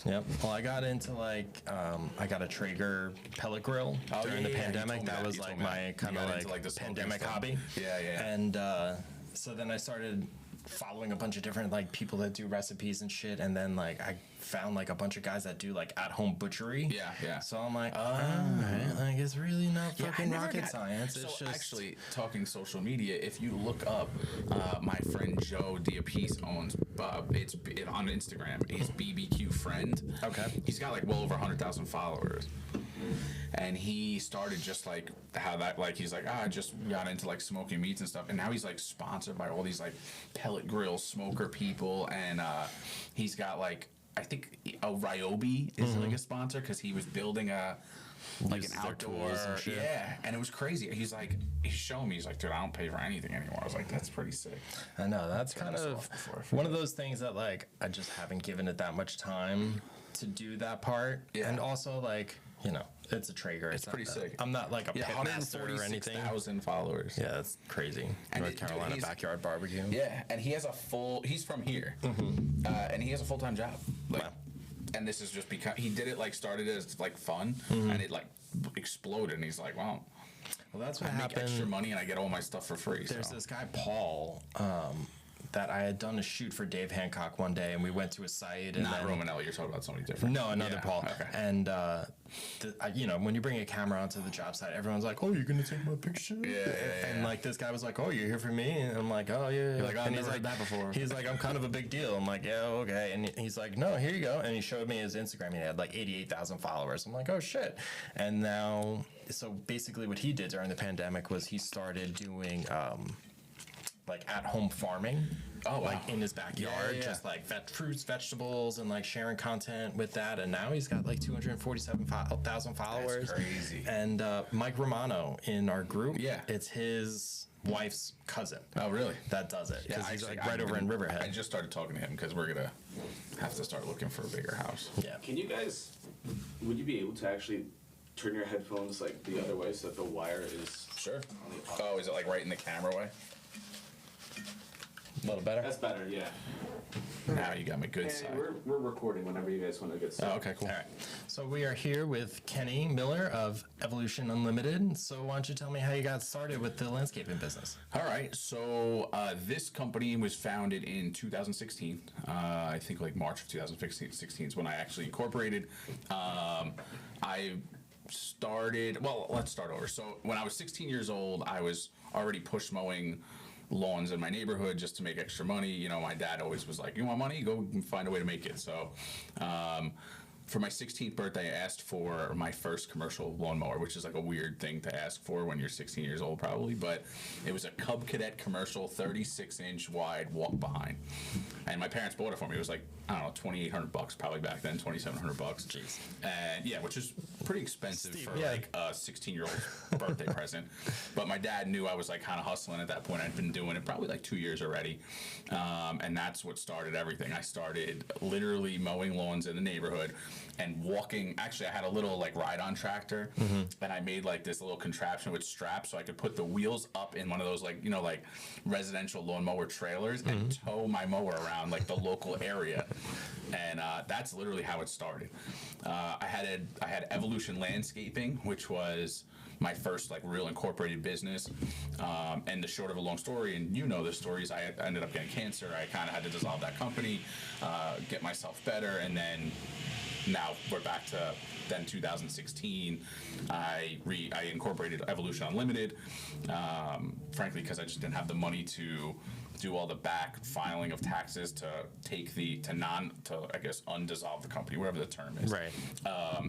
Yep. Well, I got into I got a Traeger pellet grill during the pandemic. That was like my kind of like the pandemic hobby. Yeah, yeah. And so then I started following a bunch of different like people that do recipes and shit, and then like I found like a bunch of guys that do like at-home butchery. Yeah, yeah. So I'm like, all right, like it's really not fucking rocket science. It's so just actually, talking social media, if you look up, my friend Joe Diapiece owns it's on Instagram. He's BBQ Friend. Okay. He's got like well over 100,000 followers. And he started just like how that, like, he's like, I just got into like smoking meats and stuff. And now he's like sponsored by all these like pellet grill smoker people. And he's got like, I think Ryobi is like a sponsor because he was building an outdoor and shit. Yeah, and it was crazy. He's showing me, he's like, dude, I don't pay for anything anymore. I was like, that's pretty sick. I know, that's kind of one of those things that like I just haven't given it that much time to do that part. Yeah. And also like, you know, it's a Traeger. It's pretty sick. I'm not like a pit master or anything. 146,000 followers. Yeah, that's crazy. And North Carolina backyard barbecue. Yeah, and he has he's from here, and he has a full-time job. Like, wow. And this is just because he did it like started as like fun, and it like exploded. And he's like, well, that's what I make happened. extra money and I get all my stuff for free. There's this guy Paul. That I had done a shoot for Dave Hancock one day, and we went to a site. And Not then, Romanelli, you're talking about somebody different. No, another Paul. Okay. And you know, when you bring a camera onto the job site, everyone's like, "Oh, you're gonna take my picture?" Yeah. And like this guy was like, "Oh, you're here for me?" And I'm like, "Oh yeah." You're like, I've and never heard that before. He's like, "I'm kind of a big deal." I'm like, "Yeah, okay." And he's like, "No, here you go." And he showed me his Instagram. He had like 88,000 followers. I'm like, "Oh shit!" And now, so basically, what he did during the pandemic was he started doing like at-home farming. Oh, wow. Like in his backyard, just like fruits, vegetables, and like sharing content with that. And now he's got like 247,000 followers. That's crazy. And Mike Romano in our group, Yeah. it's his wife's cousin. Oh, really? That does it. Yeah, Because he's actually, like right over in Riverhead. I just started talking to him because we're gonna have to start looking for a bigger house. Yeah. Can you guys, would you be able to actually turn your headphones like the other way so that the wire is... Sure. Oh, is it like right in the camera way? A little better? That's better, yeah. Now you got my good side. We're recording whenever you guys want to get Oh, started. okay, cool. All right. So we are here with Kenny Miller of Evolution Unlimited. So why don't you tell me how you got started with the landscaping business? All right, so this company was founded in 2016. I think like March of 2016 is when I actually incorporated. I started, well, let's start over. So when I was 16 years old, I was already push mowing lawns in my neighborhood just to make extra money. You know, my dad always was like, you want money? Go find a way to make it. So for my 16th birthday, I asked for my first commercial lawnmower, which is like a weird thing to ask for when you're 16 years old probably, but it was a Cub Cadet commercial, 36-inch wide walk behind. And my parents bought it for me. It was like, I don't know, $2,800 probably back then, $2,700. Jeez. And yeah, which is pretty expensive for yeah. like a 16-year-old birthday present. But my dad knew I was like kind of hustling at that point. I'd been doing it probably like 2 years already. And that's what started everything. I started literally mowing lawns in the neighborhood and walking. Actually, I had a little like ride-on tractor, and I made like this little contraption with straps so I could put the wheels up in one of those like, you know, like residential lawnmower trailers and tow my mower around like the local area. And that's literally how it started. I had Evolution Landscaping, which was my first like real incorporated business. And the short of a long story, and you know the stories, I ended up getting cancer. I kind of had to dissolve that company, get myself better, and then now we're back to then 2016. I incorporated Evolution Unlimited, frankly, because I just didn't have the money to do all the back filing of taxes to take I guess undissolve the company, whatever the term is. Right.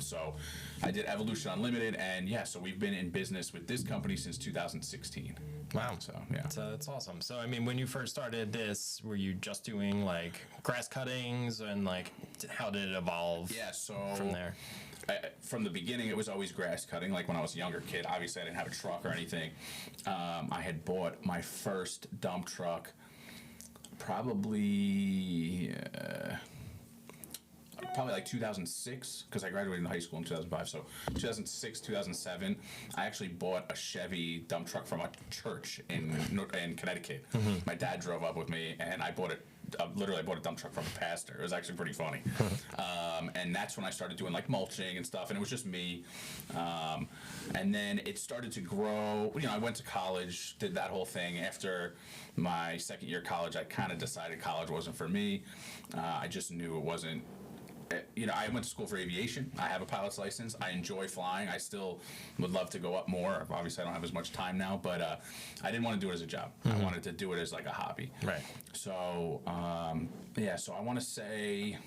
So I did Evolution Unlimited, and yeah, so we've been in business with this company since 2016. Wow. So yeah. So that's awesome. So I mean, when you first started this, were you just doing like grass cuttings, and like how did it evolve? Yeah. So from there. From the beginning, it was always grass cutting. Like when I was a younger kid, obviously I didn't have a truck or anything. I had bought my first dump truck probably like 2006, because I graduated in high school in 2005. So 2006, 2007, I actually bought a Chevy dump truck from a church in Connecticut. My dad drove up with me, and I bought it. literally I bought a dump truck from a pastor. It was actually pretty funny. And that's when I started doing like mulching and stuff, and it was just me. And then it started to grow. You know, I went to college, did that whole thing. After my second year of college, I kind of decided college wasn't for me. I just knew it wasn't. You know, I went to school for aviation. I have a pilot's license. I enjoy flying. I still would love to go up more. Obviously, I don't have as much time now, but I didn't want to do it as a job. I wanted to do it as like a hobby. Right. So, yeah, so I want to say,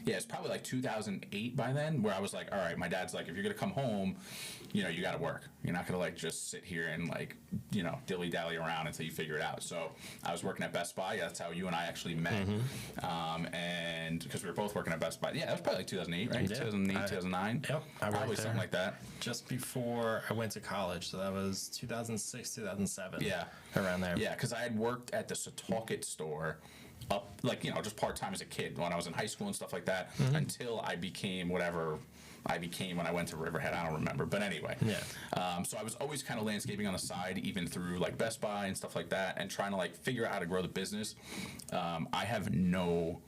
yeah, it's probably like 2008 by then, where I was like, all right, my dad's like, if you're going to come home, you know, you got to work. You're not going to like just sit here and like, you know, dilly-dally around until you figure it out. So I was working at Best Buy. That's how you and I actually met. And because we were both working at Best Buy. Yeah, that was probably like 2008, right? Yeah. 2008, 2009? Yep. I worked Probably there something like that. just before I went to college. So that was 2006, 2007. Yeah. Around there. Yeah, because I had worked at the Setauket store up, like, you know, just part-time as a kid when I was in high school and stuff like that, until I became whatever I became when I went to Riverhead. I don't remember. But anyway. Yeah. So I was always kind of landscaping on the side, even through, like, Best Buy and stuff like that, and trying to, like, figure out how to grow the business. I have no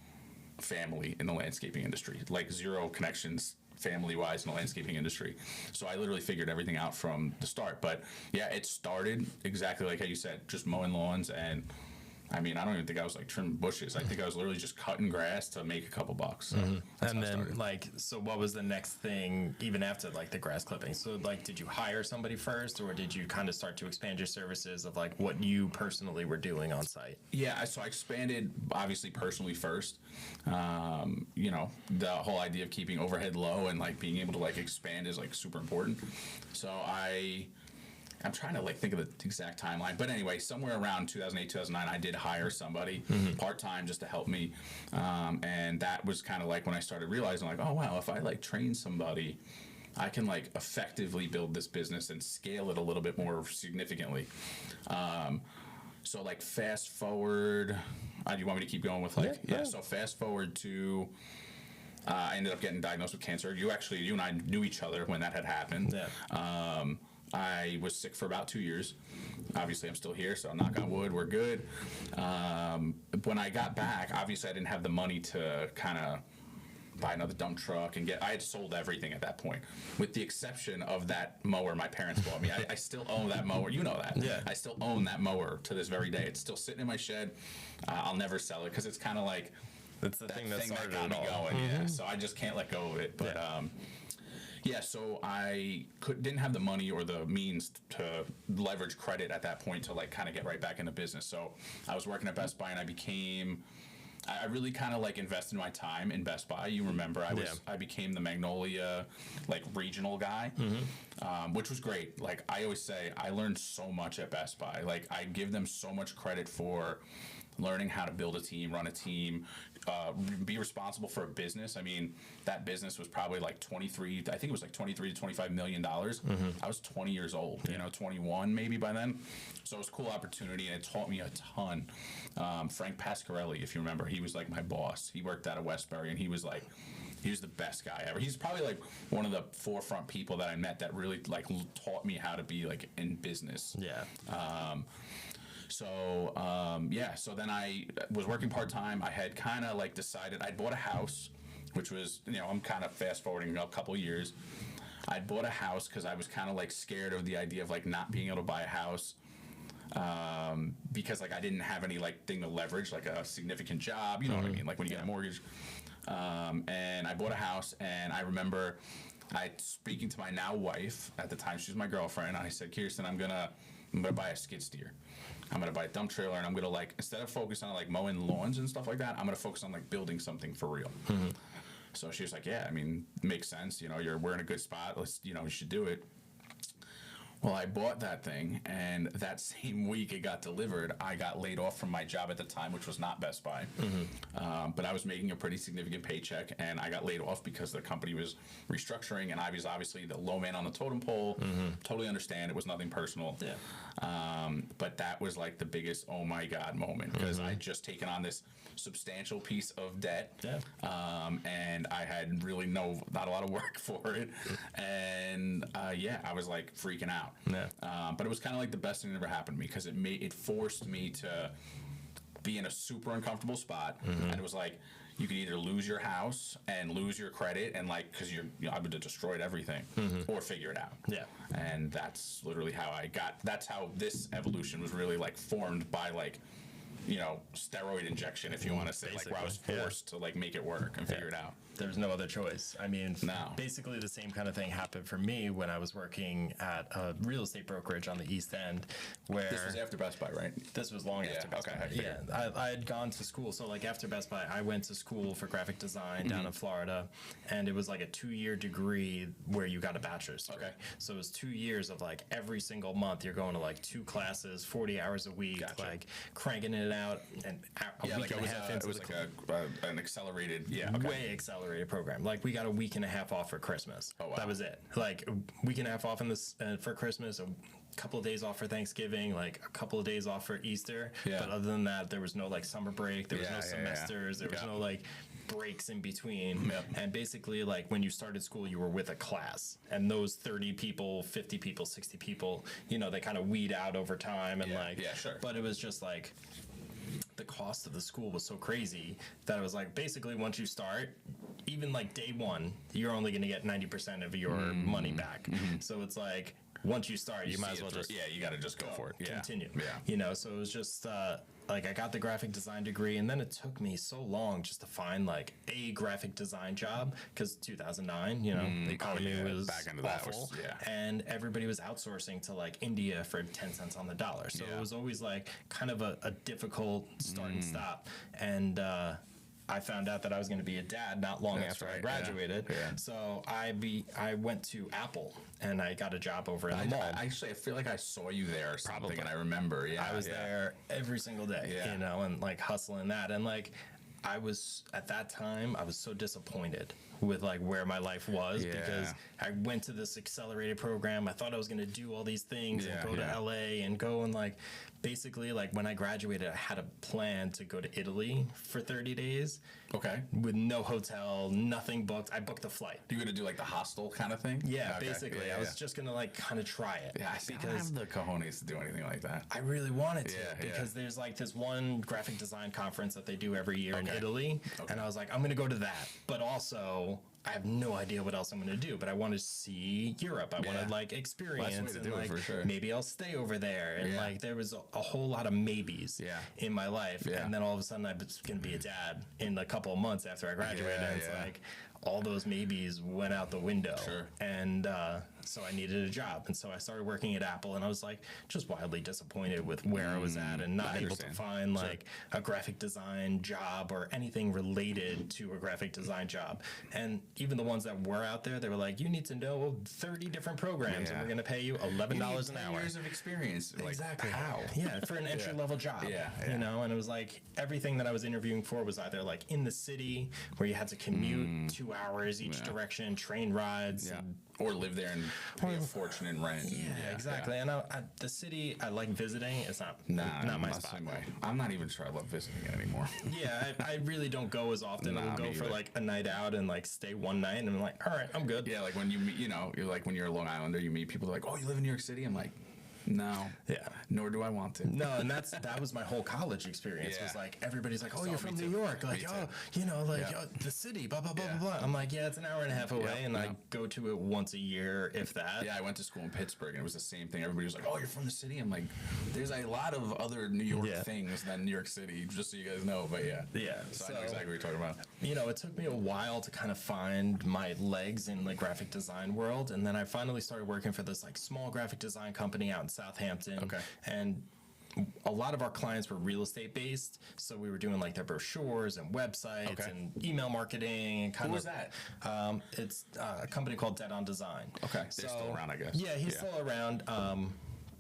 family in the landscaping industry, like, zero connections family-wise in the landscaping industry. So I literally figured everything out from the start. But, yeah, it started exactly like how you said, just mowing lawns. And I mean, I don't even think I was like trimming bushes. I think I was literally just cutting grass to make a couple bucks. So that's And how it then, started. like, so what was the next thing, even after, like, the grass clipping? So, like, did you hire somebody first, or did you kind of start to expand your services of, like, what you personally were doing on site? Yeah, so I expanded, obviously, personally first. You know, the whole idea of keeping overhead low and, like, being able to, like, expand is, like, super important. So I'm trying to like think of the exact timeline, but anyway, somewhere around 2008, 2009, I did hire somebody part-time just to help me, and that was kind of like when I started realizing, like, oh wow, if I like train somebody, I can like effectively build this business and scale it a little bit more significantly. So like fast forward, do you want me to keep going with like Yeah. So fast forward to. I ended up getting diagnosed with cancer. You and I knew each other when that had happened. Yeah. I was sick for about 2 years. Obviously, I'm still here, so knock on wood, we're good. When I got back, obviously, I didn't have the money to kind of buy another dump truck and I had sold everything at that point, with the exception of that mower my parents bought me. I still own that mower. You know that. Yeah. I still own that mower to this very day. It's still sitting in my shed. I'll never sell it because it's kind of like That's the thing that started got it me all. going. Yeah, so I just can't let go of it. But yeah, so I didn't have the money or the means to leverage credit at that point to like kind of get right back into business. So I was working at Best Buy, and I really kind of like invested my time in Best Buy. You remember, I became the Magnolia like regional guy, which was great. Like I always say, I learned so much at Best Buy. Like I give them so much credit for learning how to build a team, run a team, be responsible for a business. I mean, that business was probably like 23 to 25 million dollars. I was 20 years old, 21 maybe by then. So it was a cool opportunity, and it taught me a ton. Frank Pasquarelli, if you remember, he was like my boss. He worked out of Westbury, and he was the best guy ever. He's probably like one of the forefront people that I met that really like taught me how to be like in business. Yeah. So then I was working part-time. I had kind of like decided I'd bought a house, which was, I'm kind of fast forwarding a couple years. I'd bought a house because I was kind of like scared of the idea of like not being able to buy a house, because like I didn't have any like thing to leverage, like a significant job, you know what I mean? Like when you get a mortgage. And I bought a house, and I remember speaking to my now wife, at the time she was my girlfriend. I said, Kirsten, I'm gonna buy a skid steer. I'm gonna buy a dump trailer, and I'm gonna like, instead of focusing on like mowing lawns and stuff like that, I'm gonna focus on like building something for real. So she was like, yeah, I mean, makes sense. We're in a good spot. Let's, you should do it. Well, I bought that thing, and that same week it got delivered, I got laid off from my job at the time, which was not Best Buy. But I was making a pretty significant paycheck, and I got laid off because the company was restructuring, and I was obviously the low man on the totem pole. Totally understand. It was nothing personal. Yeah. But that was like the biggest oh my God moment, because I'd just taken on this substantial piece of debt. Yeah. And I had really not a lot of work for it. And I was like freaking out. Yeah. But it was kind of like the best thing that ever happened to me, because it forced me to be in a super uncomfortable spot, and it was like you could either lose your house and lose your credit, and like because I would have destroyed everything, or figure it out. Yeah. And that's literally how that's how this evolution was really like formed by like, steroid injection, if you want to say, like where I was Basically, forced to like make it work and figure it out. There's no other choice. I mean, No. basically the same kind of thing happened for me when I was working at a real estate brokerage on the East End, where This was after Best Buy, right? this was long after Best okay, I Buy. figured. Yeah, I had gone to school. So like after Best Buy, I went to school for graphic design down in Florida, and it was like a 2-year degree where you got a bachelor's degree. Okay. So it was 2 years of like every single month you're going to like 2 classes, 40 hours a week, Gotcha. like cranking it out, and a week Like and a half it into was the like an accelerated, way accelerated program. Like we got a week and a half off for Christmas. Oh, wow. That was it. Like a week and a half off in this for Christmas, a couple of days off for Thanksgiving, like a couple of days off for Easter. Yeah. But other than that, there was no like summer break. There was no semesters. There was Yeah. no like breaks in between. Yep. And basically, like when you started school, you were with a class, and those 30 people, 50 people, 60 people, they kind of weed out over time, and sure. But it was just like, the cost of the school was so crazy that it was like basically once you start, even like day one, you're only going to get 90% of your money back. So it's like once you start, you might as well just you got to just go for it. Yeah. continue. Yeah. So it was just like I got the graphic design degree, and then it took me so long just to find like a graphic design job because 2009, the economy was back into that awful, was- yeah. and everybody was outsourcing to like India for 10 cents on the dollar. So it was always like kind of a difficult start and stop. And I found out that I was going to be a dad not long That's after I right, graduated. yeah. So I went to Apple, and I got a job over in the mall. I feel like I saw you there or something, and I remember. Yeah, I was there every single day, Yeah. and like hustling that. And like, I was at that time, I was so disappointed with like where my life was because I went to this accelerated program. I thought I was going to do all these things and go to LA and go and like, basically like when I graduated, I had a plan to go to Italy for 30 days. Okay. With no hotel, nothing booked. I booked the flight. You gonna do like the hostel kind of thing? Yeah, Okay. basically. Yeah, I was just gonna like kind of try it. Yeah, I don't because have the cojones to do anything like that. I really wanted to Yeah, because there's like this one graphic design conference that they do every year in Okay. Italy, Okay. and I was like, I'm gonna go to that, but also I have no idea what else I'm gonna do. But I want to see Europe. I want Yeah. to like experience, That's the way to and do it, like for sure. maybe I'll stay over there. And Yeah. like there was a whole lot of maybes Yeah. in my life, Yeah. and then all of a sudden I was gonna be a dad in a couple of months after I graduated, and it's yeah. like all those maybes went out the window. Sure. And so I needed a job, and so I started working at Apple, and I was like just wildly disappointed with where I was at and not I able to understand. find like a graphic design job or anything related to a graphic design job. And even the ones that were out there, they were like, you need to know 30 different programs, and Yeah. we're going to pay you $11 an hour. Years of experience. Like, Exactly. How? Yeah, for an entry level job. Yeah, You yeah. know, and it was like everything that I was interviewing for was either like in the city where you had to commute 2 hours each direction, train rides. Yeah. And, Or live there and pay a fortune in rent. yeah, exactly. And the city, I like visiting. It's not Nah, not my I'm the spot. same way. I'm not even sure I love visiting it anymore. Yeah, I really don't go as often. Nah, I'll go me for either. like a night out and like stay one night, and I'm like, all right, I'm good. Yeah, like when you meet, you're like when you're a Long Islander, you meet people that are like, oh, you live in New York City? I'm like, no. Yeah. Nor do I want to. No, and that was my whole college experience. Yeah. Was like everybody's like, oh, So, you're me from too. New York, like Me oh, too. like Yeah. the city, blah blah blah Yeah. blah blah. I'm like, yeah, it's an hour and a half away, Yeah, and I yeah. go to it once a year, if that. Yeah, I went to school in Pittsburgh, and it was the same thing. Everybody was like, "Oh, you're from the city." I'm like, "There's a lot of other New York Yeah. things than New York City, just so you guys know." But yeah, Yeah, So, I so- know exactly what you're talking about. It took me a while to kind of find my legs in the graphic design world, and then I finally started working for this like small graphic design company out in Southampton. Okay. And a lot of our clients were real estate based, so we were doing like their brochures and websites Okay. and email marketing and kind Who of. was that? It's a company called Dead On Design. Okay, they're still around, I guess. Yeah, he's Yeah. still around.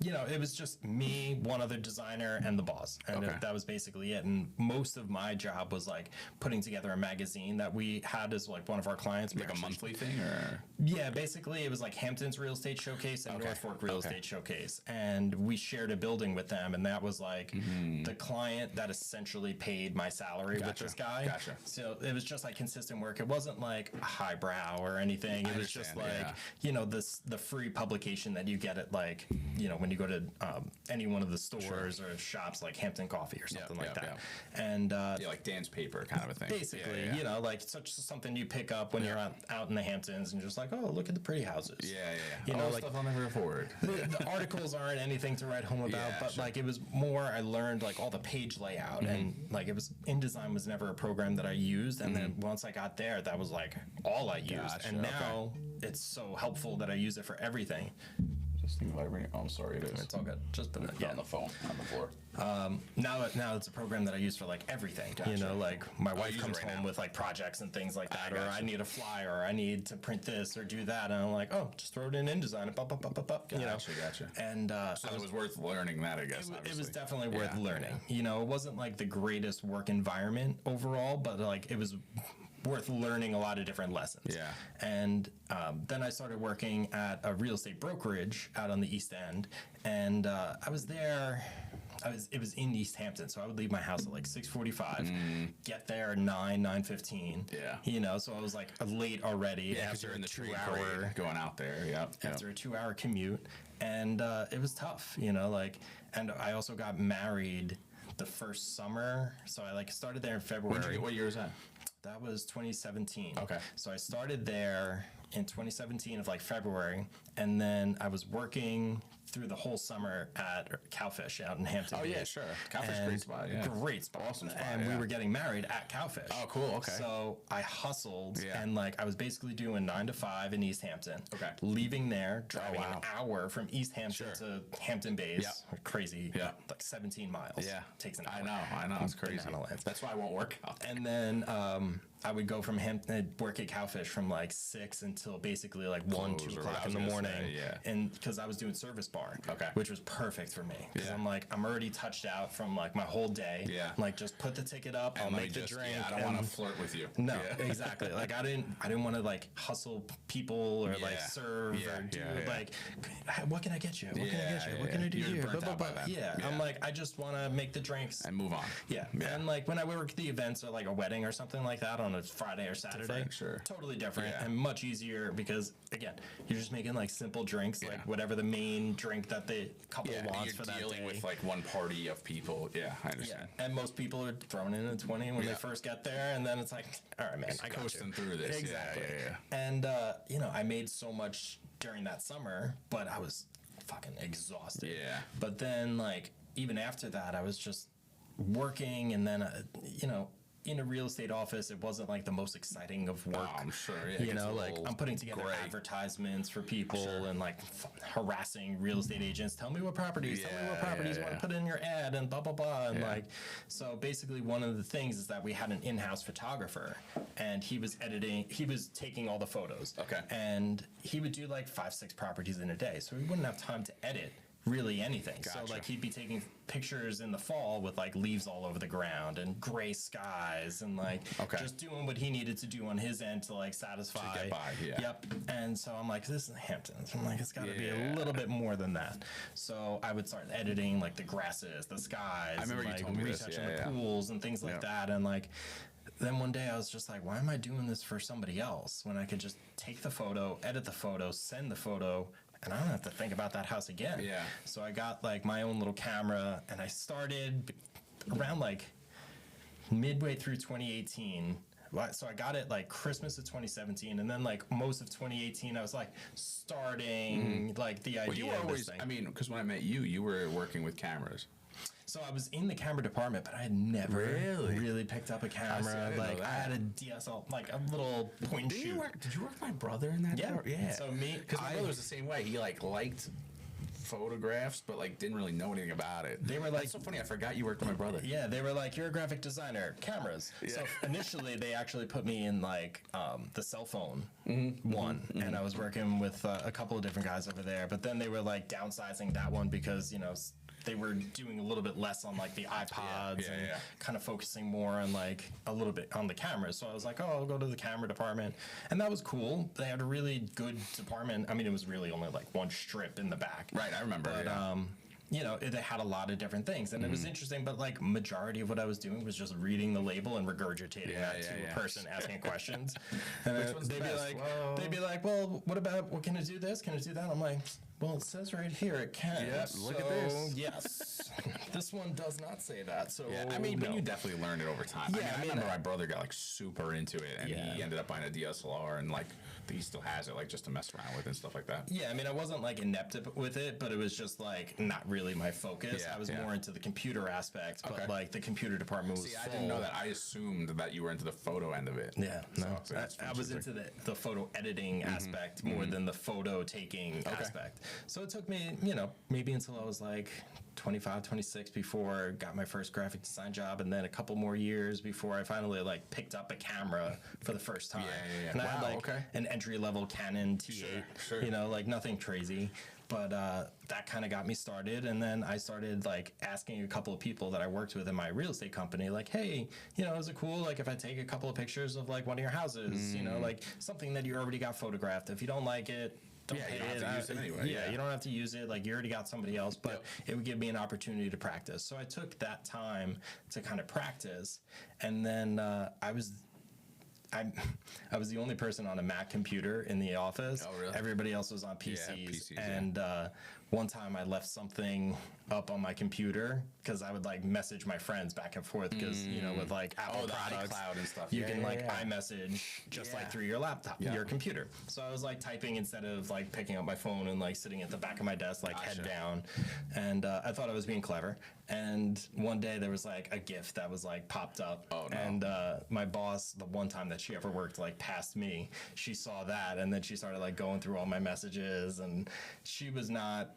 It was just me, one other designer, and the boss, and Okay. that was basically it. And most of my job was like putting together a magazine that we had as like one of our clients. We Like a actually- monthly thing, or Yeah, basically it was like Hampton's Real Estate Showcase and Okay. North Fork Real Okay. Estate Showcase, and we shared a building with them, and that was like the client that essentially paid my salary with Gotcha. this guy. Gotcha. So it was just like consistent work. It wasn't like highbrow or anything. It I was just understand, like the free publication that you get at like when when you go to any one of the stores or shops like Hampton Coffee or something like that. Yeah. And Like Dan's paper kind of a thing. basically, Yeah. you know, like such something you pick up when you're out in the Hamptons and just like, oh, look at the pretty houses. Yeah. You know, like stuff I'll never afford. the articles aren't anything to write home about, but like it was more, I learned like all the page layout and like it was, InDesign was never a program that I used. And then once I got there, that was like all I used. Gotcha, And now it's so helpful that I use it for everything. This thing vibrating. Oh, I'm sorry, it is. It's all good. Just a minute. On the phone, on the floor. Now it's a program that I use for like everything. You know, like my wife use it comes right home now. with like projects and things like that, or gotcha. I need a flyer, or I need to print this or do that, and I'm like, oh, just throw it in InDesign, and you know. Gotcha. And So it was worth learning that, I guess. it was definitely worth Yeah, learning. You know, it wasn't like the greatest work environment overall, but like it was worth learning a lot of different lessons. Yeah. And then I started working at a real estate brokerage out on the East End, and I was there. It was in East Hampton, so I would leave my house at like 6:45, get there 9:15. Yeah. You know, so I was like late already. Yeah, because you're in the trade parade going out there. Yep. After a 2-hour commute, and it was tough, you know, like, and I also got married the first summer, so I like started there in February. What year is that? That was 2017. Okay. So I started there in 2017 of like February, and then I was working through the whole summer at Cowfish out in Hampton. Oh, yeah, Beach. sure. Cowfish, And great spot, yeah. Great spot. Awesome spot, And we yeah. were getting married at Cowfish. Oh, cool, okay. So I hustled, Yeah. and like I was basically doing 9 to 5 in East Hampton. Okay. Leaving there, driving wow. an hour from East Hampton Sure. to Hampton Bays. Yep. Crazy. Yeah. Like 17 miles. Yeah. Takes an hour. I know. It's crazy. Banana lands. That's why I won't work out there. And then I would go from Hampton, work at Cowfish from like 6 until basically like 1, Close 2 or o'clock I in was the gonna morning. say, yeah. And because I was doing service bar, Okay. which was perfect for me. Because Yeah. I'm like, I'm already touched out from like my whole day. Yeah. Like just put the ticket up, I'll And let make me the just- drink. Yeah, I don't and- want to flirt with you. No, Yeah. exactly. Like I didn't want to like hustle people or like Yeah. serve Yeah, or do yeah, yeah. like, what can I get you? What can I Yeah, get you? yeah, What can I yeah. do You're here? burnt out by then. Yeah. Yeah. I'm like, I just want to make the drinks. And move on. Yeah. And like when I work the events or like a wedding or something like that on a Friday or Saturday, Different, sure. totally different Yeah. and much easier because again, you're just making like simple drinks, Yeah. like whatever the main drink that the couple Yeah, wants you're for that dealing day. with like one party of people. Yeah, I Yeah, understand. and most people are throwing in a 20 when Yeah. they first get there, and then it's like, all right, man, I got coasting you. through this. Yeah, Exactly. yeah. And you know, I made so much during that summer, but I was fucking exhausted. Yeah. But then, like, even after that, I was just working, and then, you know, in a real estate office, it wasn't like the most exciting of work. Oh, I'm sure. Yeah, it You gets know, a like little I'm putting together gray. advertisements for people Sure. and like harassing real estate agents. Tell me what properties. Tell me what Yeah, properties you yeah, want to yeah. put in your ad and blah blah blah. And Yeah. like, so basically, one of the things is that we had an in-house photographer, and he was editing. He was taking all the photos. Okay. And he would do like 5-6 properties in a day, so we wouldn't have time to edit really anything. Gotcha. So like he'd be taking pictures in the fall with like leaves all over the ground and gray skies and like Okay. just doing what he needed to do on his end to like satisfy. get by, yeah. Yep. And so I'm like, this is Hamptons. I'm like, it's got to be a Yeah. little bit more than that. So I would start editing like the grasses, the skies, I remember and, you like told me this, retouching yeah, the yeah. pools and things like Yeah. that. And like, then one day I was just like, why am I doing this for somebody else when I could just take the photo, edit the photo, send the photo, and I don't have to think about that house again. Yeah. So I got like my own little camera, and I started around like midway through 2018. So I got it like Christmas of 2017, and then like most of 2018, I was like starting like the idea. Well, you were of this always, thing. I mean, because when I met you, you were working with cameras. So I was in the camera department, but I had never Really? really picked up a camera. I didn't know Like I that. had a DSL, like a little point and Did shoot. you work with my brother in that? Yeah. part? Yeah. So me- because my I- brother was the same way. He like liked photographs, but like didn't really know anything about it. They were like- That's so funny. I forgot you worked with my brother. Yeah, they were like, "You're a graphic designer, cameras." So initially, they actually put me in like the cell phone one, and I was working with a couple of different guys over there. But then they were like downsizing that one because they were doing a little bit less on like the iPods yeah, and yeah. kind of focusing more on like a little bit on the cameras. So I was like, "Oh, I'll go to the camera department," and that was cool. They had a really good department. I mean, it was really only like one strip in the back. Right, I remember. But yeah. they had a lot of different things, and it was interesting. But like majority of what I was doing was just reading the label and regurgitating Yeah, that yeah, to yeah. a person asking questions. And Which one's the they'd be best? like, Well- well, what about? Well, can it do this? Can it do that? I'm like, Well, it says right here it can. Yeah, look at this. Yes, this one does not say that. So Yeah, I mean, but no. you definitely learned it over time. Yeah, I remember my brother got like super into it, and Yeah. he ended up buying a DSLR, and like he still has it, like just to mess around with and stuff like that. Yeah, I mean, I wasn't like inept with it, but it was just like not really my focus. Yeah, I was yeah. more into the computer aspect, but Okay. like the computer department was See, full. I didn't know that. I assumed that you were into the photo end of it. Yeah, no. So that's I was into interesting. the photo editing aspect more than the photo taking aspect. So it took me, maybe until I was like 25, 26 before I got my first graphic design job, and then a couple more years before I finally like picked up a camera for the first time. Yeah. And I had Wow, like okay. an entry level Canon T8, sure. like nothing crazy. But that kind of got me started, and then I started like asking a couple of people that I worked with in my real estate company, like, "Hey, is it cool like if I take a couple of pictures of like one of your houses, like something that you already got photographed? If you don't like it, don't Yeah, pay you don't have to use it anyway, Yeah, yeah. you don't have to use it. Like you already got somebody else, but it would give me an opportunity to practice. So I took that time to kind of practice, and then I was the only person on a Mac computer in the office. Oh, really? Everybody else was on PCs. PCs, yeah. And one time I left something up on my computer because I would like message my friends back and forth because, with like Apple the products, iCloud and stuff. you Yeah, can yeah, like yeah. iMessage just like Yeah. through your laptop, Yeah. your computer. So I was like typing instead of like picking up my phone and like sitting at the back of my desk, like head Gotcha. down. And I thought I was being clever. And one day there was like a GIF that was like popped up. Oh, no. And my boss, the one time that she ever worked like past me, she saw that and then she started like going through all my messages, and she was not.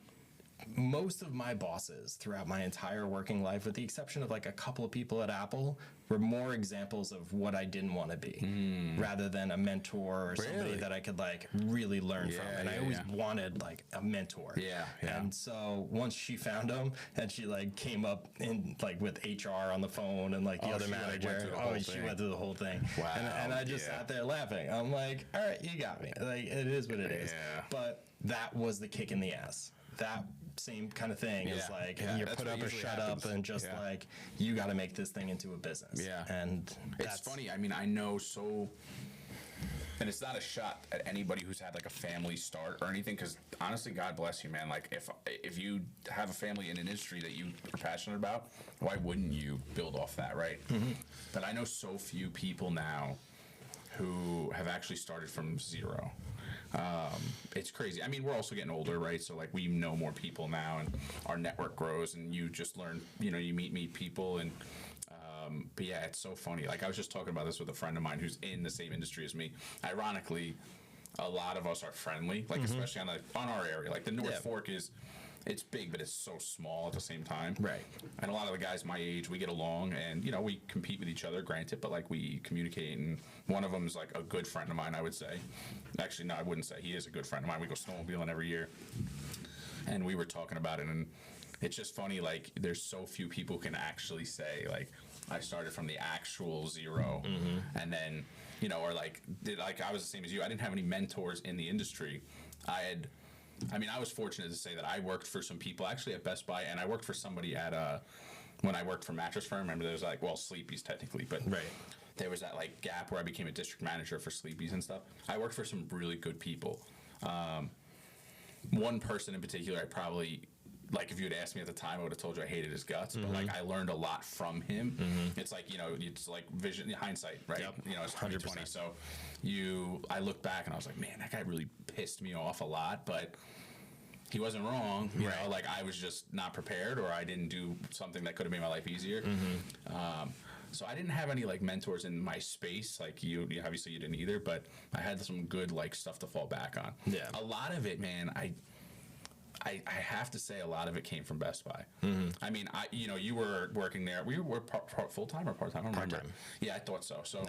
Most of my bosses throughout my entire working life, with the exception of like a couple of people at Apple, were more examples of what I didn't want to be rather than a mentor or somebody Really? that I could like really learn from. And I always wanted like a mentor. Yeah. And so once she found him and she like came up in like with HR on the phone and like the other she, like, went manager, through the whole she thing. went through the whole thing. Wow, And I just yeah. sat there laughing. I'm like, all right, you got me. Like it is what it is. Yeah. But that was the kick in the ass. That same kind of thing is Yeah, like yeah, you that's put what up or usually shut happens. up and just Yeah. like you got to make this thing into a business. Yeah. And It's that's funny. I mean, I know so, and it's not a shot at anybody who's had like a family start or anything. Because honestly, God bless you, man. Like if you have a family in an industry that you are passionate about, why wouldn't you build off that, right? But I know so few people now who have actually started from zero. It's crazy. I mean, we're also getting older, right? So like we know more people now, and our network grows, and you just learn. You meet people, and but yeah, it's so funny. Like I was just talking about this with a friend of mine who's in the same industry as me. Ironically, a lot of us are friendly, like especially on our area. Like the North Yeah. Fork it's big, but it's so small at the same time. Right. And a lot of the guys my age, we get along, and we compete with each other, granted, but like we communicate. And one of them is like a good friend of mine, I would say. Actually, no, I wouldn't say he is a good friend of mine. We go snowmobiling every year, and we were talking about it, and it's just funny. Like there's so few people who can actually say like I started from the actual zero, and then or like I was the same as you. I didn't have any mentors in the industry. I was fortunate to say that I worked for some people actually at Best Buy, and I worked for somebody at when I worked for Mattress Firm. Remember, there was like Sleepy's technically, but Right. there was that like gap where I became a district manager for Sleepy's and stuff. I worked for some really good people. One person in particular, I probably like if you had asked me at the time, I would have told you I hated his guts. But like I learned a lot from him. It's like it's like hindsight, right? Yep. It's 2020. So I look back and I was like, man, that guy really pissed me off a lot, but he wasn't wrong. You know, like I was just not prepared, or I didn't do something that could have made my life easier. So I didn't have any like mentors in my space, like you obviously you didn't either, but I had some good like stuff to fall back on. Yeah. A lot of it, man, I have to say a lot of it came from Best Buy. I mean, you were working there. We were full time or part time. I don't remember. Part-time. Yeah, I thought so. So,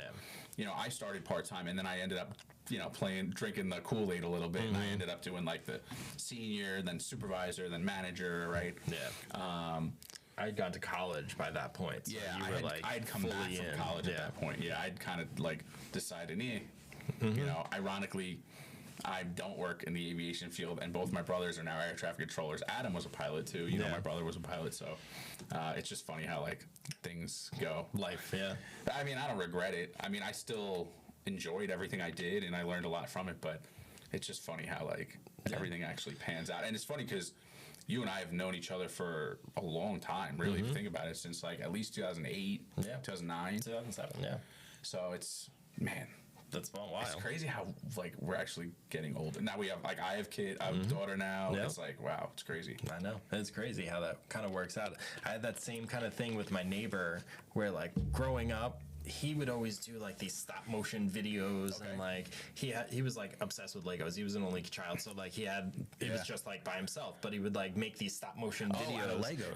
Yeah. I started part time, and then I ended up, drinking the Kool-Aid a little bit, and I ended up doing like the senior, then supervisor, then manager, right? Yeah. I'd gone to college by that point. So Yeah, you were like I'd come back fully from in. college at Yeah. that point. Yeah, I'd kind of like decided, ironically, I don't work in the aviation field, and both my brothers are now air traffic controllers. Adam was a pilot too. My brother was a pilot, so it's just funny how like things go. Life, yeah. I mean, I don't regret it. I mean, I still enjoyed everything I did, and I learned a lot from it, but it's just funny how like everything actually pans out. And it's funny because you and I have known each other for a long time, really, if you think about it, since like at least 2008, 2009. 2007, yeah. So it's, man, That's been a while. it's crazy how like we're actually getting older. Now we have like I have I have a daughter now. Yeah. It's like, wow, it's crazy. I know. It's crazy how that kind of works out. I had that same kind of thing with my neighbor where, like, growing up, he would always do like these stop motion videos and like he was like obsessed with Legos. He was an only child, so like it was just like by himself, but he would like make these stop motion videos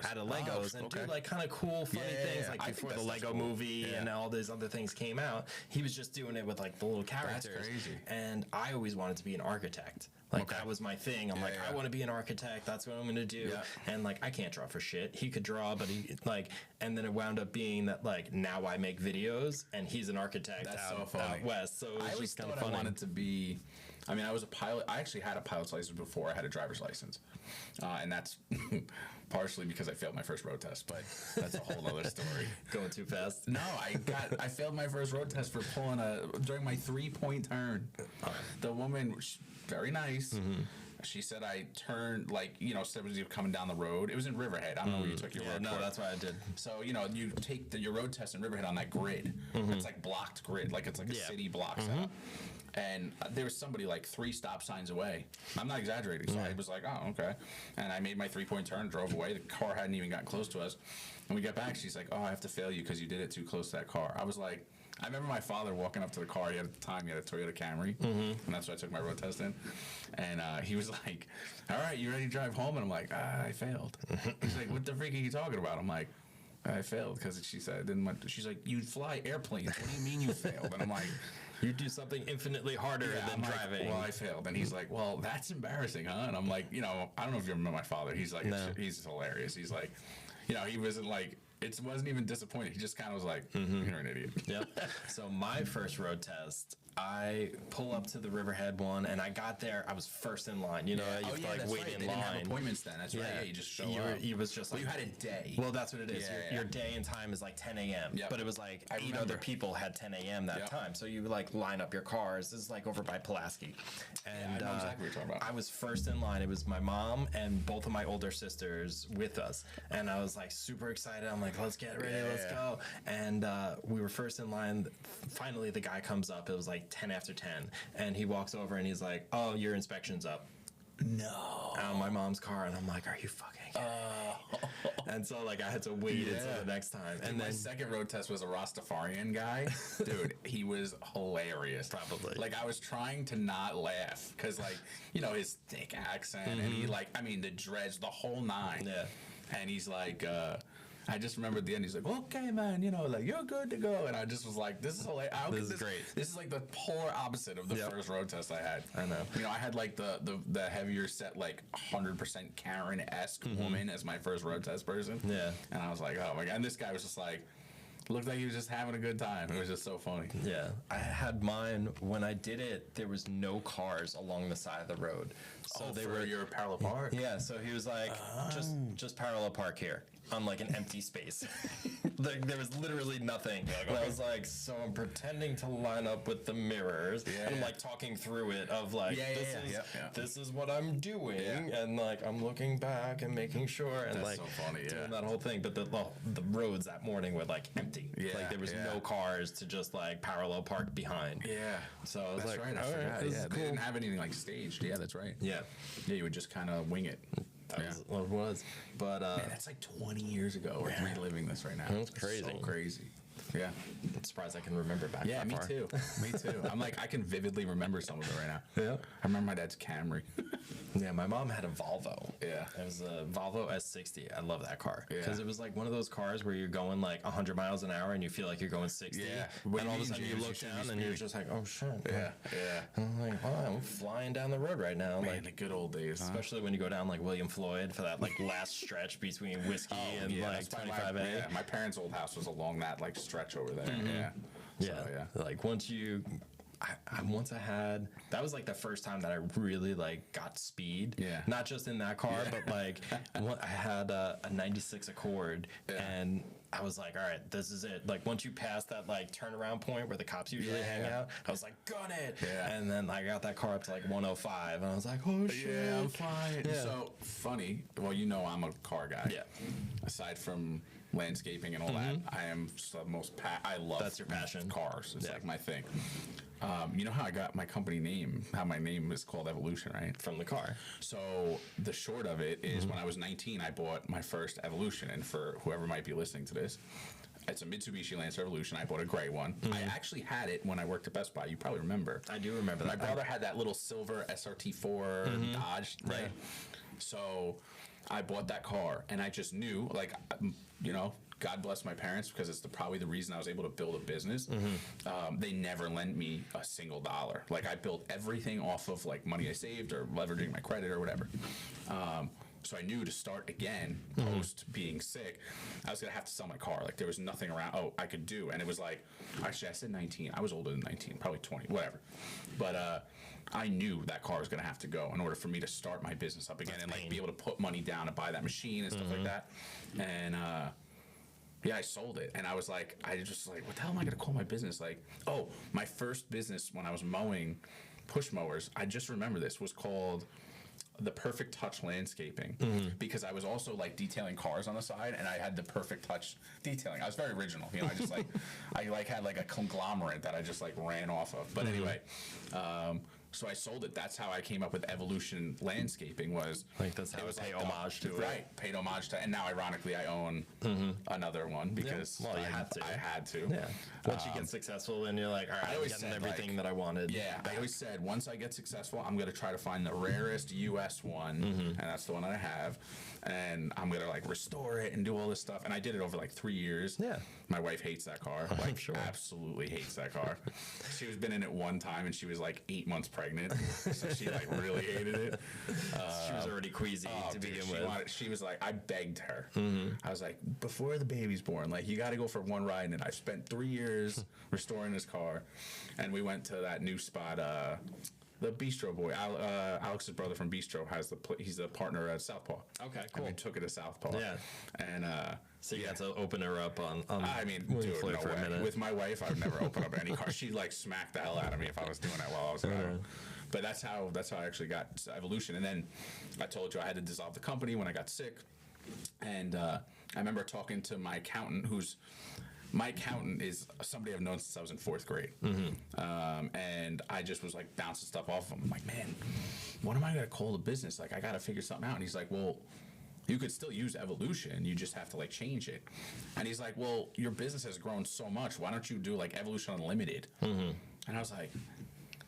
out of Legos and do like kind of cool funny things like before the Lego movie and all these other things came out. He was just doing it with like the little characters. That's crazy. And I always wanted to be an architect. Like that was my thing. I'm I want to be an architect. That's what I'm going to do. Yeah. And like I can't draw for shit. He could draw, but he like, and then it wound up being that like now I make videos and he's an architect out west. So it was just kind of funny. I wanted to be. I mean, I was a pilot. I actually had a pilot's license before I had a driver's license, and that's partially because I failed my first road test. But that's a whole other story. Going too fast? No, I failed my first road test for pulling during my 3-point turn. The woman, very nice. She said I turned like said was coming down the road. It was in Riverhead. I don't know where you took your road. No, that's what I did. So you take your road test in Riverhead on that grid. It's like blocked grid, like it's like a city block setup. And there was somebody like 3 stop signs away. I'm not exaggerating. So I was like, oh, okay. And I made my 3-point turn, drove away. The car hadn't even gotten close to us. And we got back. She's like, oh, I have to fail you because you did it too close to that car. I was like, I remember my father walking up to the car. He had, at the time, he had a Toyota Camry. And that's what I took my road test in. And he was like, all right, you ready to drive home? And I'm like, I failed. He's like, what the freak are you talking about? I'm like, I failed because she said, she's like, you fly airplanes. What do you mean you failed? And I'm like, you do something infinitely harder than driving. Well, I failed. And he's like, well, that's embarrassing, huh? And I'm like, I don't know if you remember my father. He's like, he's hilarious. He's like, he wasn't like, it wasn't even disappointed. He just kind of was like, you're an idiot. Yep. So my first road test, I pull up to the Riverhead one, and I got there. I was first in line. You have to like wait in line. They didn't have appointments then. That's right. Yeah, you just show up. You was just like, you had a day. Well, that's what it is. Your day and time is like 10 a.m. Yep. But it was like 8 other people had 10 a.m. that time. So you like line up your cars. This is like over by Pulaski. And I know exactly what you're talking about. I was first in line. It was my mom and both of my older sisters with us. And I was like super excited. I'm like, let's get ready. Let's go. And we were first in line. Finally, the guy comes up. It was like 10 after 10. And he walks over and he's like, oh, your inspection's up. No. Out of my mom's car. And I'm like, are you fucking kidding me? And so like I had to wait until the next time. And then my second road test was a Rastafarian guy. Dude, he was hilarious. Probably. Like I was trying to not laugh because like, his thick accent and he the dreads, the whole 9. Yeah. And he's like, I just remember at the end, he's like, okay, man, like, you're good to go. And I just was like, this is hilarious. This is great. This is like the polar opposite of the first road test I had. I know. I had like the heavier set, like 100% Karen-esque woman as my first road test person. Yeah. And I was like, oh my God. And this guy was just like, looked like he was just having a good time. It was just so funny. Yeah. I had mine, when I did it, there was no cars along the side of the road. So they were your parallel park? Yeah. So he was like, just parallel park here on like an empty space. Like there was literally nothing. And I was like, so I'm pretending to line up with the mirrors. And I'm like talking through it of like, this is what I'm doing. And like, I'm looking back and making sure. And that's like, so funny, doing that whole thing. But the roads that morning were like empty. Like there was no cars to just like parallel park behind. Yeah. So I was that's like, right. I forgot. They didn't have anything like staged. Yeah, that's right. Yeah. Yeah, you would just kind of wing it. That was what it was. But man, that's like 20 years ago. We're reliving this right now. That's crazy. So crazy. Yeah. I'm surprised I can remember back that far. Too. Me too. I'm like, I can vividly remember some of it right now. Yeah. I remember my dad's Camry. Yeah, my mom had a Volvo. Yeah. It was a Volvo S60. I love that car. Yeah. Because it was like one of those cars where you're going like 100 miles an hour and you feel like you're going 60. Yeah. And all of a sudden you look down and you're just like, oh shit. Yeah. Yeah. And I'm like, wow, I'm flying down the road right now. Man, like the good old days. Especially when you go down like William Floyd for that like last stretch between Whiskey and like 25A. Yeah, my parents' old house was along that like stretch over there. Yeah. Yeah. So, like once I had, that was like the first time that I really like got speed. Yeah. Not just in that car, but like I had a 96 Accord and I was like, all right, this is it. Like once you pass that like turnaround point where the cops usually hang out, I was like, gun it. Yeah. And then I got that car up to like 105, and I was like, oh shit. Yeah, I'm fine. Yeah. So funny. Well, you know, I'm a car guy. Yeah. Aside from landscaping and all that, I am just the most. I love. That's your passion. Cars. It's Yeah. like my thing. You know how I got my company name? How my name is called Evolution, right? From the car. So the short of it is, when I was 19, I bought my first Evolution, and for whoever might be listening to this, it's a Mitsubishi Lancer Evolution. I bought a gray one. I actually had it when I worked at Best Buy. You probably remember. I do remember that. My brother had that little silver SRT4 Dodge thing. Right. So I bought that car, and I just knew, like, you know, God bless my parents, because it's probably the reason I was able to build a business. They never lent me a single dollar. Like, I built everything off of like money I saved or leveraging my credit or whatever. So I knew to start again post being sick, I was gonna have to sell my car. Like, there was nothing around. Oh, I could do, and it was like, actually, I said 19. I was older than 19, probably 20, whatever. But I knew that car was gonna have to go in order for me to start my business up again and like be able to put money down and buy that machine and stuff like that. And yeah, I sold it, and I was like, what the hell am I gonna call my business? Like, oh, my first business when I was mowing push mowers, I just remember this, was called The Perfect Touch Landscaping, because I was also like detailing cars on the side, and I had the Perfect Touch detailing. I was very original, you know. I just like I like had like a conglomerate that I just like ran off of. But anyway, so I sold it. That's how I came up with Evolution Landscaping. Was Like, that's how it was, pay homage to it. Right, paid homage to. And now, ironically, I own another one because Well, you had to. I had to. Yeah. Once you get successful, and you're like, all right, I I'm always getting said, everything like, that I wanted. Yeah, I always said, once I get successful, I'm going to try to find the rarest U.S. one, and that's the one that I have, and I'm going to like restore it and do all this stuff. And I did it over like 3 years. Yeah. My wife hates that car. Like, sure. absolutely hates that car. She was been in it one time, and she was like 8 months pregnant, so she like really hated it. She was already queasy to Dude, begin with. she was like, I begged her. I was like, before the baby's born, like, you got to go for one ride. And I spent 3 years restoring this car, and we went to that new spot. The Bistro Boy, Alex's brother from Bistro, he's the partner at Southpaw. Okay, And cool. we took it to Southpaw. Yeah. And So you had to open her up on I mean, William dude, Floyd no for a way. minute. With my wife, I would never open up any car. She'd like smack the hell out of me if I was doing that while I was there. But that's how I actually got Evolution. And then I told you I had to dissolve the company when I got sick. And I remember talking to my accountant, my accountant is somebody I've known since I was in 4th grade. And I just was like bouncing stuff off of him. I'm like, man, what am I going to call the business? Like, I got to figure something out. And he's like, well, you could still use Evolution. You just have to like change it. And he's like, well, your business has grown so much. Why don't you do like Evolution Unlimited? And I was like,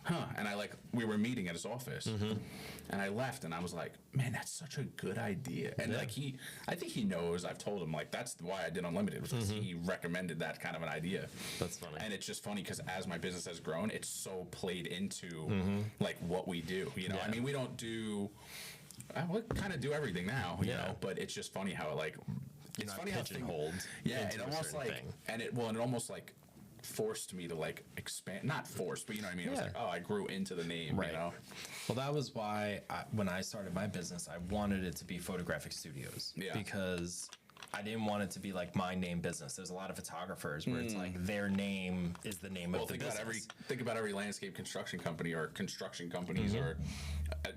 huh. And we were meeting at his office, and I left, and I was like, man, that's such a good idea. And like, I think he knows, I've told him, like, that's why I did Unlimited, because he recommended that kind of an idea. That's funny. And it's just funny because as my business has grown, it's so played into like what we do, you know? Yeah. I mean, we don't do, we kind of do everything now, you know, but it's just funny how it's funny how pigeonholed. yeah, into it a almost certain like, thing. and it almost like forced me to like expand, not forced, but you know what I mean? It was Yeah. like, oh, I grew into the name, Right. you know? Well, that was why when I started my business, I wanted it to be photographic studios. Yeah. Because I didn't want it to be like my name business. There's a lot of photographers where it's like their name is the name of the business. Think about every landscape construction company or construction companies, or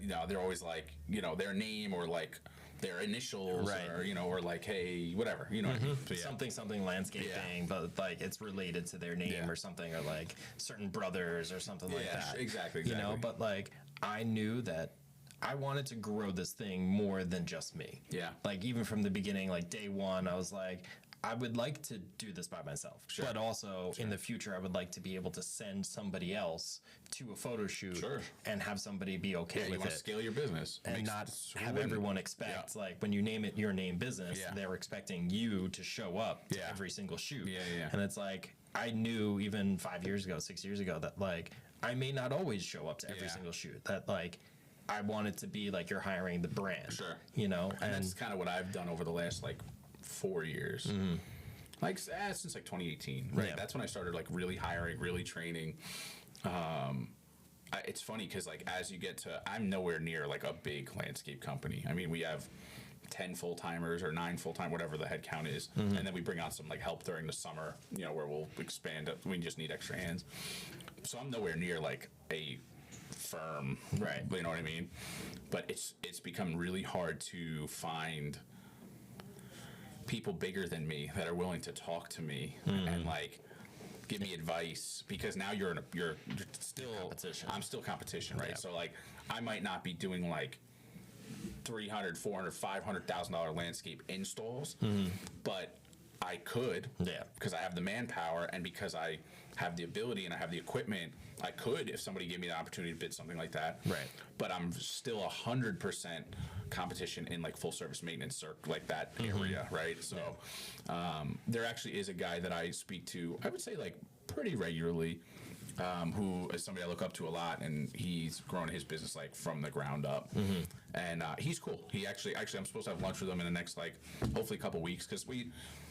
you know, they're always like, you know, their name or like their initials, Right. or you know, or like, hey, whatever, you know what I mean? So, yeah. Something landscaping, but like it's related to their name Yeah. or something, or like certain brothers or something like Yeah, that. exactly. You know, but like I knew that I wanted to grow this thing more than just me. Yeah. Like even from the beginning, like day one, I was like, I would like to do this by myself, Sure. but also in the future, I would like to be able to send somebody else to a photo shoot Sure. and have somebody be okay Yeah, you with want it. to scale your business And not who have wouldn't? everyone expect, Yeah. like when you name it your name business, Yeah. they're expecting you to show up to Yeah. every single shoot. Yeah, yeah. And it's like, I knew even 5 years ago, 6 years ago, that like, I may not always show up to every Yeah. single shoot. That like, I want it to be like you're hiring the brand. Sure. You know? And that's kind of what I've done over the last like 4 years. Like since like 2018, right? Yeah. That's when I started like really hiring, really training. It's funny because like as you get to, I'm nowhere near like a big landscape company. I mean, we have 10 full-timers or 9 full-time, whatever the head count is. And then we bring on some like help during the summer, you know, where we'll expand it. We just need extra hands. So I'm nowhere near like a firm, Right. You know what I mean? But it's become really hard to find people bigger than me that are willing to talk to me and like give me advice, because now you're still competition. I'm still competition, right? Yeah. So like I might not be doing like $300, $400, $500,000 landscape installs, but I could, Yeah. because I have the manpower and because I have the ability and I have the equipment. I could, if somebody gave me the opportunity to bid something like that. Right. But I'm still 100% competition in like full service maintenance or like that area, right? So there actually is a guy that I speak to, I would say like pretty regularly, who is somebody I look up to a lot, and he's grown his business like from the ground up, and he's cool. He actually I'm supposed to have lunch with him in the next like hopefully a couple weeks, because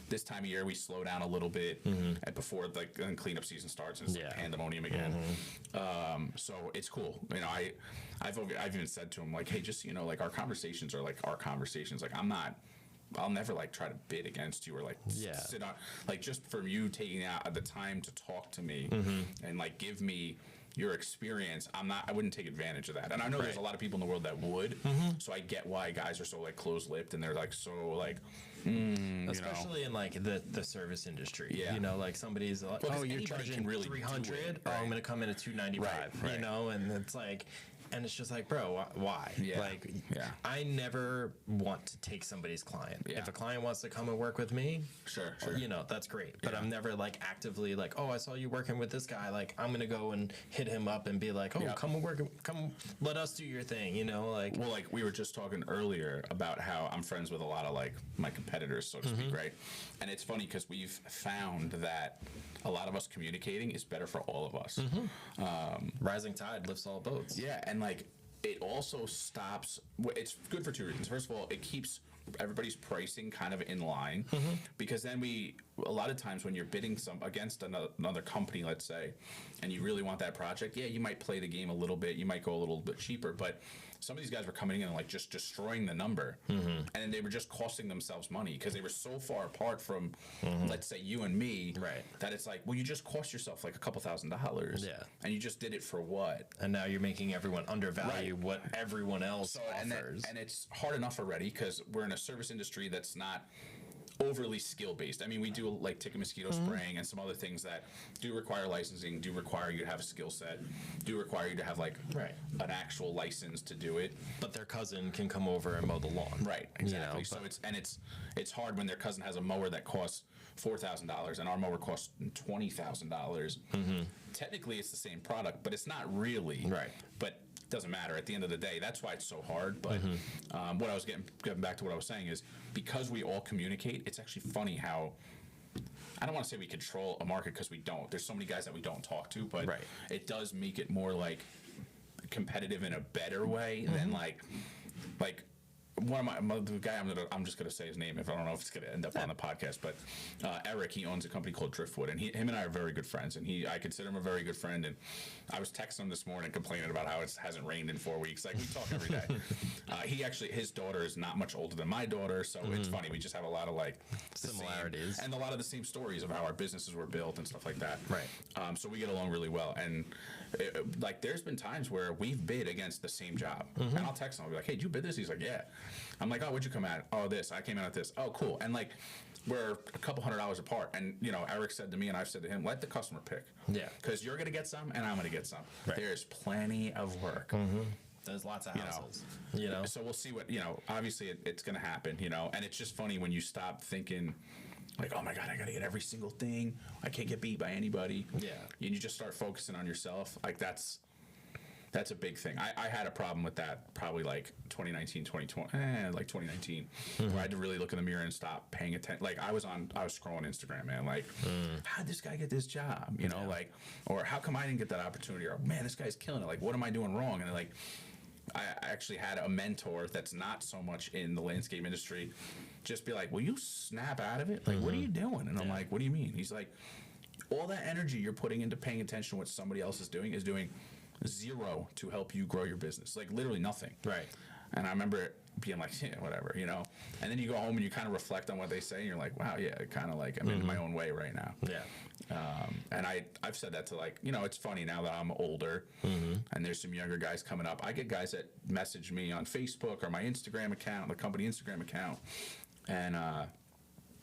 this time of year we slow down a little bit and before like then cleanup season starts and it's like pandemonium again. So it's cool. You know, I've even said to him like, hey, just you know, like our conversations are like our conversations. Like I'll never like try to bid against you or like sit on, like just from you taking out the time to talk to me and like give me your experience. I wouldn't take advantage of that. And I know there's a lot of people in the world that would. So I get why guys are so like close-lipped and they're like so like, especially in like the service industry. Yeah. You know, like somebody's like, Well, 'cause oh, you're anybody charging can really do 300. it, Oh, I'm right. going to come in at 295. Right. You know, and it's like, and it's just like, bro, why? Yeah. Like, Yeah. I never want to take somebody's client. Yeah. If a client wants to come and work with me, Sure. you know, that's great. But Yeah. I'm never like actively like, oh, I saw you working with this guy. Like, I'm going to go and hit him up and be like, oh, Yeah. come and work. Come, let us do your thing. You know, like, Well, like we were just talking earlier about how I'm friends with a lot of like my competitors, so to speak, right? And it's funny because we've found that a lot of us communicating is better for all of us. rising tide lifts all boats. Yeah, and like it also stops. It's good for two reasons. First of all, it keeps everybody's pricing kind of in line, because then a lot of times when you're bidding against another company, let's say, and you really want that project, yeah, you might play the game a little bit, you might go a little bit cheaper, but some of these guys were coming in and like just destroying the number, and they were just costing themselves money because they were so far apart from, let's say, you and me, Right. that it's like, well, you just cost yourself like a couple $1,000s, Yeah. and you just did it for what? And now you're making everyone undervalue Right. what everyone else offers. And it's hard enough already because we're in a service industry that's not overly skill based. I mean, we do like ticket mosquito spraying and some other things that do require licensing, do require you to have a skill set, do require you to have like Right. an actual license to do it. But their cousin can come over and mow the lawn. Right, exactly. You So know, it's hard when their cousin has a mower that costs $4,000 and our mower costs $20,000. Technically, it's the same product, but it's not really. Right. But it doesn't matter at the end of the day. That's why it's so hard. But what I was getting back to what I was saying is because we all communicate, it's actually funny how. I don't want to say we control a market because we don't. There's so many guys that we don't talk to, but Right. it does make it more like competitive in a better way than like one of the guy I'm just gonna say his name if I don't know if it's gonna end up on the podcast, but Eric, he owns a company called Driftwood, and him and I are very good friends, and I consider him a very good friend. And I was texting him this morning complaining about how it hasn't rained in 4 weeks. Like we talk every day. His daughter is not much older than my daughter, so it's funny. We just have a lot of like the Similarities. and a lot of the same stories of how our businesses were built and stuff like that. Right. So we get along really well, and like there's been times where we've bid against the same job, and I'll text him. I'll be like, "Hey, did you bid this?" He's like, "Yeah." I'm like, "Oh, what'd you come at?" "Oh, this. I came out at this." "Oh, cool." And like, we're a couple $100 apart, and you know, Eric said to me, and I've said to him, "Let the customer pick." Yeah. Because you're gonna get some, and I'm gonna get some. Right. There's plenty of work. There's lots of You know. houses. You know. So we'll see what obviously it's gonna happen. And it's just funny when you stop thinking. Like, oh my God, I gotta get every single thing. I can't get beat by anybody. Yeah. And you just start focusing on yourself. Like that's a big thing. I had a problem with that probably like 2019, 2020, like 2019, where I had to really look in the mirror and stop paying attention. Like I was scrolling Instagram, man. Like, how'd this guy get this job? You know, like, or how come I didn't get that opportunity? Or man, this guy's killing it. Like, what am I doing wrong? And like, I actually had a mentor that's not so much in the landscape industry just be like, will you snap out of it? Like, what are you doing? And I'm like, what do you mean? He's like, all that energy you're putting into paying attention to what somebody else is doing zero to help you grow your business. Like literally nothing. Right. And I remember being like, yeah, whatever, you know. And then you go home and you kind of reflect on what they say, and you're like, wow, yeah, kind of like I'm in my own way right now. Yeah. And I've said that to, like, you know, it's funny now that I'm older and there's some younger guys coming up. I get guys that message me on Facebook or my Instagram account, the company Instagram account, and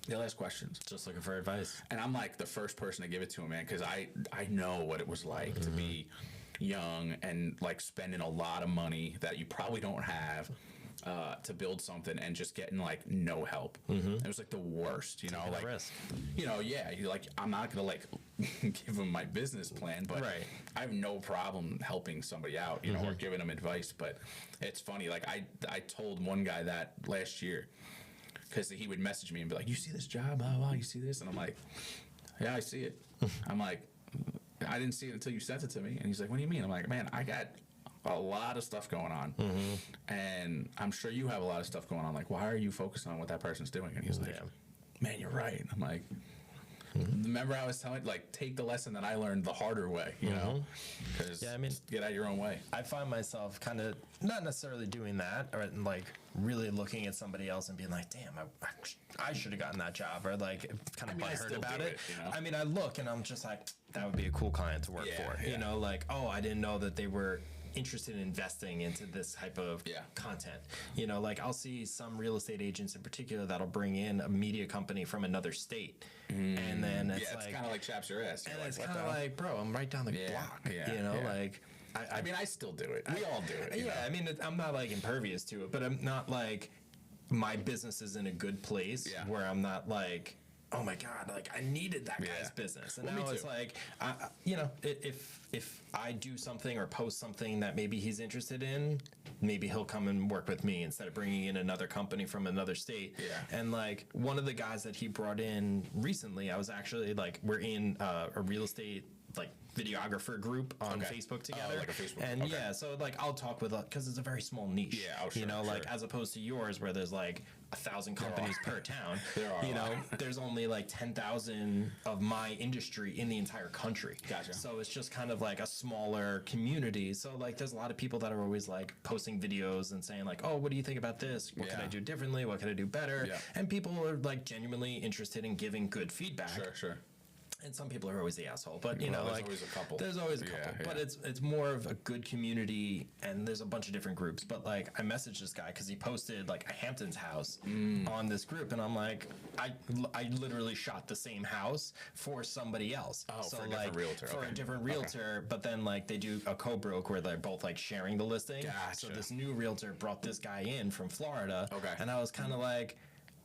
they'll ask questions. Just looking for advice. And I'm like the first person to give it to them, man, because I know what it was like to be young and like spending a lot of money that you probably don't have to build something and just getting like no help. It was like the worst, you know, like, risk. you know, yeah, you're like, I'm not gonna like give them my business plan, but Right. I have no problem helping somebody out, you know, or giving them advice. But it's funny, like I told one guy that last year, because he would message me and be like, you see this job, blah, blah, you see this? And I'm like, yeah, I see it. I'm like, I didn't see it until you sent it to me. And he's like, what do you mean? I'm like, man, I got a lot of stuff going on. And I'm sure you have a lot of stuff going on. Like, why are you focused on what that person's doing? And he's like, man, you're right. I'm like, remember I was telling, like, take the lesson that I learned the harder way, you know? Because Yeah, I mean, get out your own way. I find myself kind of not necessarily doing that, or like really looking at somebody else and being like, damn, I should have gotten that job, or like kind of mean, I butthurt still about do it. it, you know? I mean, I look and I'm just like, that would be a cool client to work Yeah, for. yeah. You know, like, oh, I didn't know that they were interested in investing into this type of content. You know, like I'll see some real estate agents in particular that'll bring in a media company from another state. And then it's It's like, kind of like chaps your ass. You're and like, it's what kind of the hell? like, bro, I'm right down the Yeah, block. yeah, You know, yeah. like, I mean, I still do it. We all do it. you know? I mean, I'm not like impervious to it, but I'm not like my business is in a good place where I'm not like, oh my god, like I needed that guy's business, and Well, me now it's too. like, you know, if I do something or post something that maybe he's interested in, maybe he'll come and work with me instead of bringing in another company from another state. Yeah. And like one of the guys that he brought in recently, I was actually like, we're in a real estate like videographer group on Facebook together. like a Facebook, and okay. yeah, so like I'll talk with, because it's a very small niche. Yeah, oh, sure, you know, like sure. as opposed to yours where there's like 1,000 companies per town. There are you a know, lot. there's only like 10,000 of my industry in the entire country. Gotcha. So it's just kind of like a smaller community. So like there's a lot of people that are always like posting videos and saying like, oh, what do you think about this? What can I Yeah. do differently? What can I do better? Yeah. And people are like genuinely interested in giving good feedback. Sure. And some people are always the asshole, but you Well, know, there's like always a couple. there's always a Yeah, couple, yeah. but it's more of a good community, and there's a bunch of different groups. But like, I messaged this guy because he posted like a Hamptons house on this group, and I'm like, I literally shot the same house for somebody else. Oh, so for a like different realtor, for okay. a different realtor, but then like they do a co-broke where they're both like sharing the listing. Gotcha. So this new realtor brought this guy in from Florida, Okay. and I was kind of like,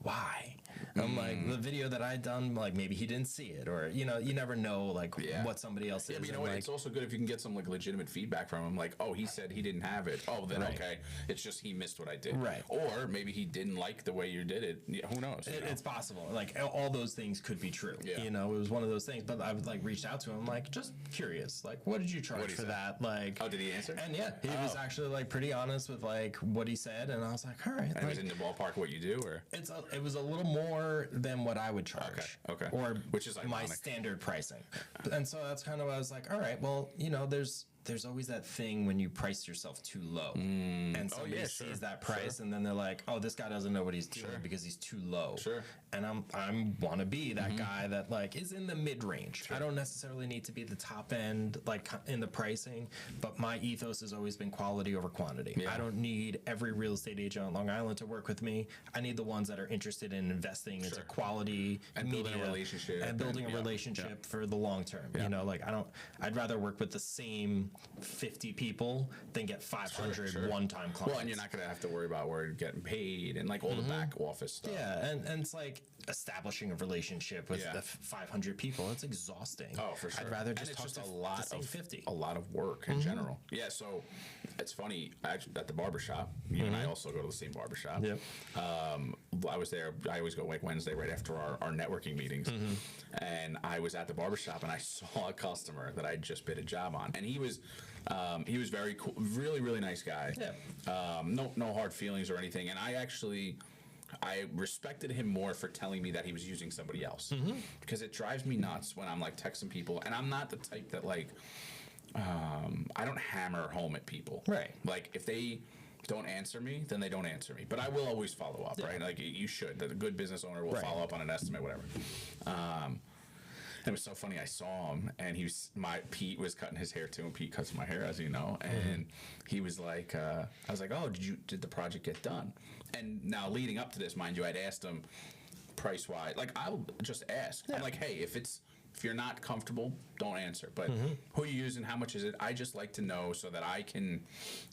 why? I'm like, the video that I done, like maybe he didn't see it, or you know, you never know like what somebody else is. Yeah, but you know and, what? like, It's also good if you can get some like legitimate feedback from him. Like, oh, he said he didn't have it. Oh, then Right. okay, it's just he missed what I did. Right. Or maybe he didn't like the way you did it. Yeah, who knows? you know? It's possible. Like all those things could be true. Yeah. You know, it was one of those things. But I was like reached out to him, like just curious, like what did you charge What'd he for say? that? Like, Oh, did he answer? And yeah, he was actually like pretty honest with like what he said, and I was like, all right, And it was like, in the ballpark what you do, or it was a little more than what I would charge. Okay. Or Which is my ironic. standard pricing. And so that's kind of why I was like, all right, well, you know, there's always that thing when you price yourself too low, and somebody yeah, sure, sees that price, and then they're like, oh, this guy doesn't know what he's doing because he's too low. Sure. And I'm want to be that guy that like is in the mid range. I don't necessarily need to be the top end like in the pricing, but my ethos has always been quality over quantity. Yeah. I don't need every real estate agent on Long Island to work with me. I need the ones that are interested in investing into quality And building a media relationship and building and- a yeah, relationship for the long term. You know, like I'd rather work with the same 50 people than get 500 Sure. one-time clients. well, and you're not gonna have to worry about where you're getting paid and like all the back office stuff. Yeah, and it's like establishing a relationship with Yeah. the 500 people. It's exhausting. Oh, for sure. I'd rather And just it's talk just to a lot the same of 50. a lot of work in general. Yeah, so it's funny. Actually, at the barbershop, you and I also go to the same barbershop. Yep. I was there. I always go like Wednesday right after our networking meetings, and I was at the barbershop and I saw a customer that I just bid a job on, and he was very cool, really nice guy. Yeah. No hard feelings or anything, and I respected him more for telling me that he was using somebody else, because it drives me nuts when I'm like texting people, and I'm not the type that like I don't hammer home at people. Right. Like if they don't answer me, then they don't answer me. But I will always follow up, right? Like you should. The good business owner will follow up on an estimate, whatever. It was so funny. I saw him, and Pete was cutting his hair too, and Pete cuts my hair, as you know. And he was like, I was like, oh, did the project get done? And now leading up to this, mind you, I'd asked him price wise. Like I'll just ask. I'm like, hey, if you're not comfortable, don't answer. But who are you using? How much is it? I just like to know so that I can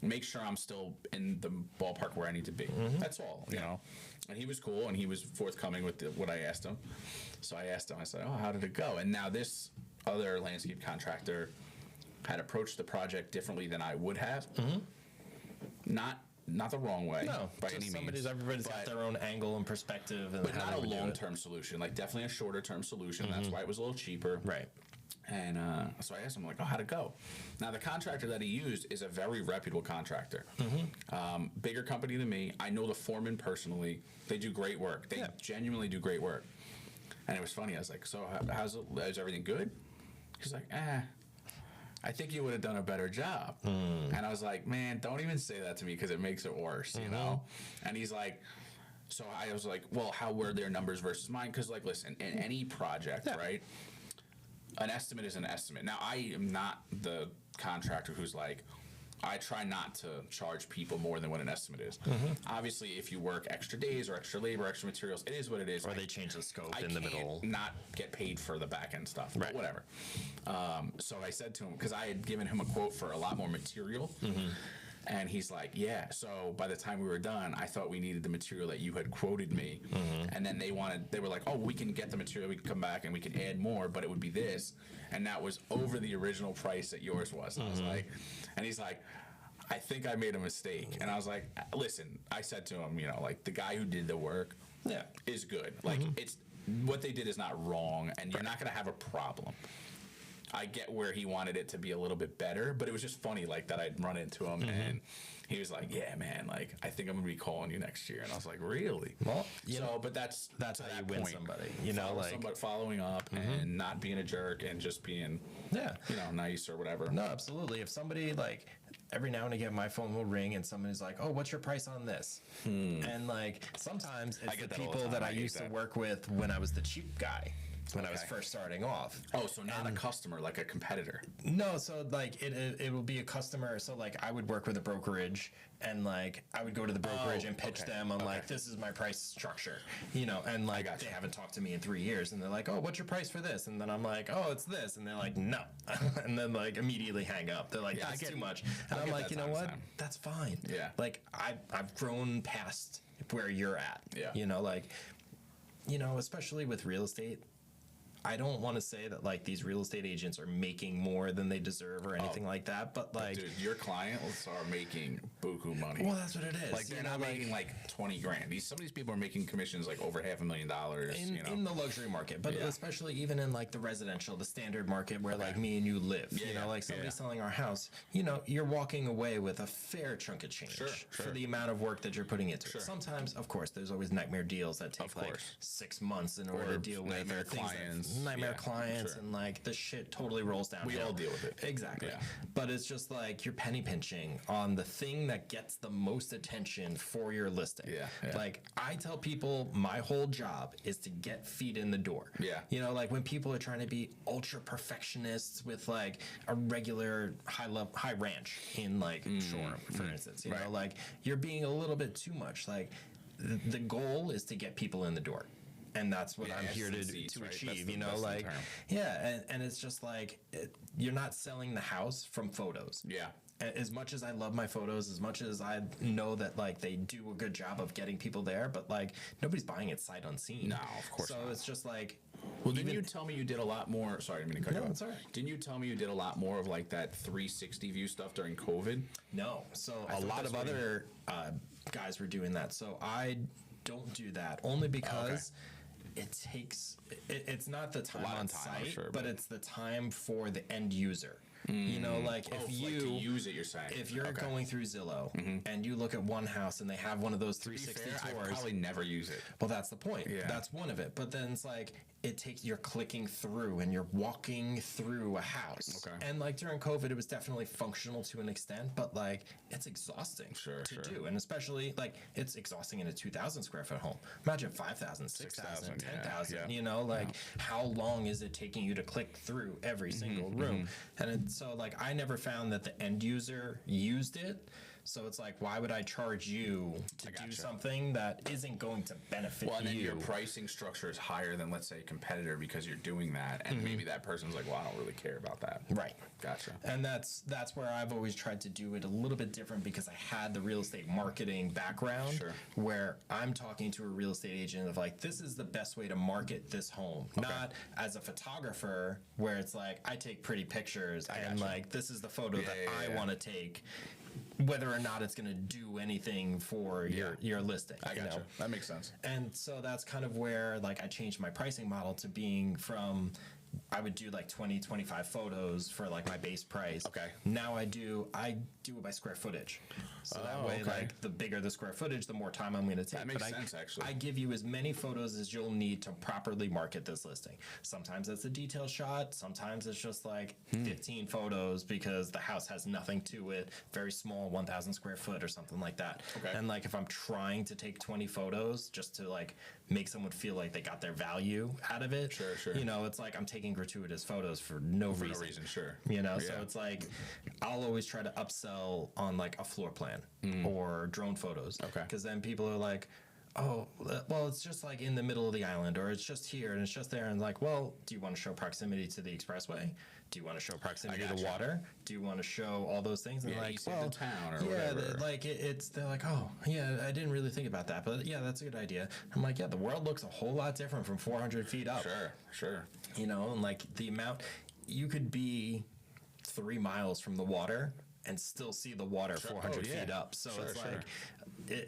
make sure I'm still in the ballpark where I need to be. That's all, you know. And he was cool, and he was forthcoming with what I asked him. So I asked him, I said, oh, how did it go? And now this other landscape contractor had approached the project differently than I would have. Not the wrong way, by any means. Everybody's got their own angle and perspective. And but not a long-term solution, like definitely a shorter-term solution. That's why it was a little cheaper. Right. And so I asked him, like, oh, how'd it go? Now, the contractor that he used is a very reputable contractor. Bigger company than me. I know the foreman personally. They do great work. They genuinely do great work. And it was funny. I was like, so is everything good? He's like, I think you would have done a better job. And I was like, man, don't even say that to me because it makes it worse, you know? And he's like, so I was like, well, how were their numbers versus mine? Because, like, listen, in any project, right, an estimate is an estimate. Now, I am not the contractor who's like, I try not to charge people more than what an estimate is. Obviously, if you work extra days or extra labor, extra materials, it is what it is. Or they change the scope in the middle. I can't not get paid for the back end stuff, but whatever. So I said to him, because I had given him a quote for a lot more material, and he's like, yeah, so by the time we were done, I thought we needed the material that you had quoted me. And then they were like, oh, we can get the material, we can come back and we can add more, but it would be this. And that was over the original price that yours was. And I was like, and he's like, I think I made a mistake. And I was like, listen, I said to him, you know, like, the guy who did the work is good. Like, it's what they did is not wrong, and you're not going to have a problem. I get where he wanted it to be a little bit better, but it was just funny, like, that I'd run into him, and he was like, yeah, man, like, I think I'm going to be calling you next year. And I was like, really? Well, but that's how you win somebody, you know, like following up and not being a jerk and just being, you know, nice or whatever. No, absolutely. If somebody, like, every now and again, my phone will ring and somebody's like, oh, what's your price on this? And, like, sometimes it's the people that I used to work with when I was the cheap guy. When I was first starting off. Oh, so not a customer, like a competitor. No, so like it will be a customer. So like I would work with a brokerage, and like I would go to the brokerage and pitch them on like, this is my price structure, you know, and like they haven't talked to me in 3 years, and they're like, oh, what's your price for this? And then I'm like, oh, it's this, and they're like, no, and then like immediately hang up. They're like, that's too much, and I'm like, you know what? That's fine. Yeah. Like I've grown past where you're at. Yeah. You know, like, you know, especially with real estate. I don't want to say that like these real estate agents are making more than they deserve or anything like that, but like, dude, your clients are making buku money. Well, that's what it is. Like they're not making like 20 grand. Some of these people are making commissions like over $500,000 in the luxury market, but especially even in like the residential, the standard market where like me and you live. You know, like somebody selling our house. You know, you're walking away with a fair chunk of change for the amount of work that you're putting into it. Sometimes, of course, there's always nightmare deals that take like 6 months in order to deal with nightmare clients. Nightmare clients and like the shit totally rolls down. We all deal with it. Exactly. But it's just like you're penny pinching on the thing that gets the most attention for your listing. Like I tell people my whole job is to get feet in the door. You know, like when people are trying to be ultra perfectionists with like a regular high ranch in like Shoreham, for instance, you know, like you're being a little bit too much. Like the goal is to get people in the door. And that's what I'm here to achieve, you know, like, and it's just like, you're not selling the house from photos. As much as I love my photos, as much as I know that like they do a good job of getting people there, but like nobody's buying it sight unseen. No, of course not. So it's just like, well, didn't you tell me you did a lot more? Sorry, I didn't mean to cut you off. No, it's all right. Didn't you tell me you did a lot more of like that 360 view stuff during COVID? No. So a lot of other guys were doing that. So I don't do that only because it's not the time on site, but it's the time for the end user. You know, like if Like to you use it, you're saying. if you're Okay. going through Zillow and you look at one house and they have one of those To be 360 fair, I tours, probably never use it. well, that's the point. Yeah. That's one of it. But then it's like you're clicking through and you're walking through a house. Okay. And like during COVID, it was definitely functional to an extent, but like it's exhausting Sure, to sure. do. And especially like it's exhausting in a 2,000 square foot home. Imagine 5,000, 6,000, 6,000, yeah, 10,000, yeah. you know, like how long is it taking you to click through every single room? And so like I never found that the end user used it. So it's like, why would I charge you to do gotcha. something that isn't going to benefit Well, and then you? your pricing structure is higher than, let's say, a competitor because you're doing that, and maybe that person's like, well, I don't really care about that. Right. Gotcha. And that's where I've always tried to do it a little bit different because I had the real estate marketing background Sure. where I'm talking to a real estate agent of like, this is the best way to market this home. Not as a photographer where it's like, I take pretty pictures and gotcha. like, this is the photo Yeah, that yeah, I yeah. want to take, whether or not it's going to do anything for your listing. I you gotcha. know? That makes sense. And so that's kind of where like I changed my pricing model to being from I would do like 20, 25 photos for like my base price. Okay. Now I do it by square footage. So that way, okay. like the bigger the square footage, the more time I'm going to take. That makes But sense, actually. I give you as many photos as you'll need to properly market this listing. Sometimes it's a detail shot. Sometimes it's just like 15 photos because the house has nothing to it. Very small, 1,000 square foot or something like that. Okay. And like if I'm trying to take 20 photos just to like make someone feel like they got their value out of it. Sure, sure. You know, it's like I'm taking gratuitous photos for no For reason. no reason, sure. You know, so Yeah. it's like I'll always try to upsell on like a floor plan or drone photos. Okay. Because then people are like, oh, well, it's just like in the middle of the island, or it's just here and it's just there. And like, well, do you want to show proximity to the expressway? Do you want to show proximity to the gotcha. water? Do you want to show all those things? And Yeah, like, east of the town or yeah, whatever. like they're like, oh, yeah, I didn't really think about that, but yeah, that's a good idea. I'm like, yeah, the world looks a whole lot different from 400 feet up. Sure. You know, and like the amount you could be 3 miles from the water and still see the water 400 yeah. feet up. So Sure, it's sure. like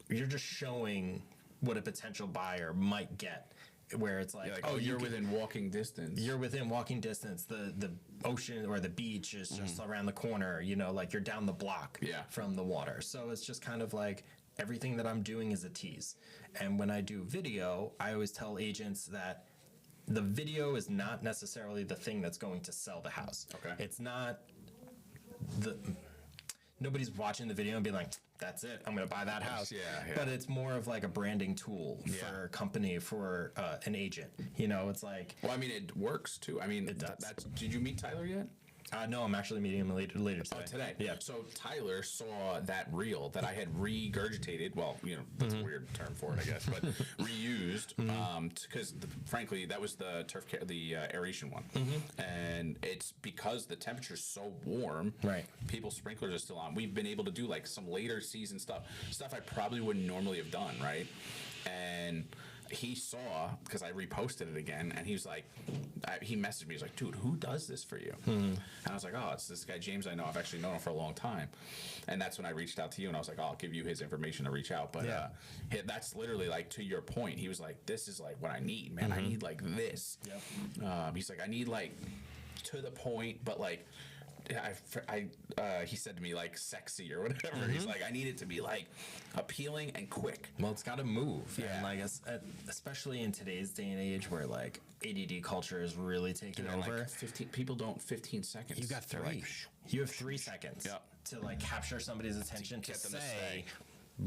you're just showing what a potential buyer might get, where it's like, You're like, oh, you're you within walking distance. you're within walking distance. The ocean or the beach is just around the corner. You know, like you're down the block Yeah. from the water. So it's just kind of like everything that I'm doing is a tease. And when I do video, I always tell agents that the video is not necessarily the thing that's going to sell the house. Okay. It's not nobody's watching the video and being like, that's it, I'm going to buy that house. Yeah. But it's more of like a branding tool Yeah. for a company, for an agent. You know, it's like, Well, I mean, it works too. I mean, It does. Did you meet Tyler yet? no, I'm actually meeting him later today. Today. Yeah. So Tyler saw that reel that I had regurgitated. Well, you know, that's a weird term for it, I guess, but reused. Because frankly, that was the the aeration one, and it's because the temperature's so warm. Right. People's sprinklers are still on. We've been able to do like some later season stuff I probably wouldn't normally have done. Right. And he saw, because I reposted it again, and he was like, he messaged me, he's like, dude, who does this for you? And I was like, oh, it's this guy James I know. I've actually known him for a long time. And that's when I reached out to you, and I was like, oh, I'll give you his information to reach out. But that's literally like, to your point, he was like, this is like what I need, man. I need like this. Yep. He's like, I need like to the point, but like, he said to me like sexy or whatever. He's like, I need it to be like appealing and quick. Well, it's got to move. Yeah. And like, especially in today's day and age where like ADD culture is really taking And over. like 15 people don't 15 seconds. You got They're 3. like, You have 3 seconds Yep. to like capture somebody's attention to get them to say, stay.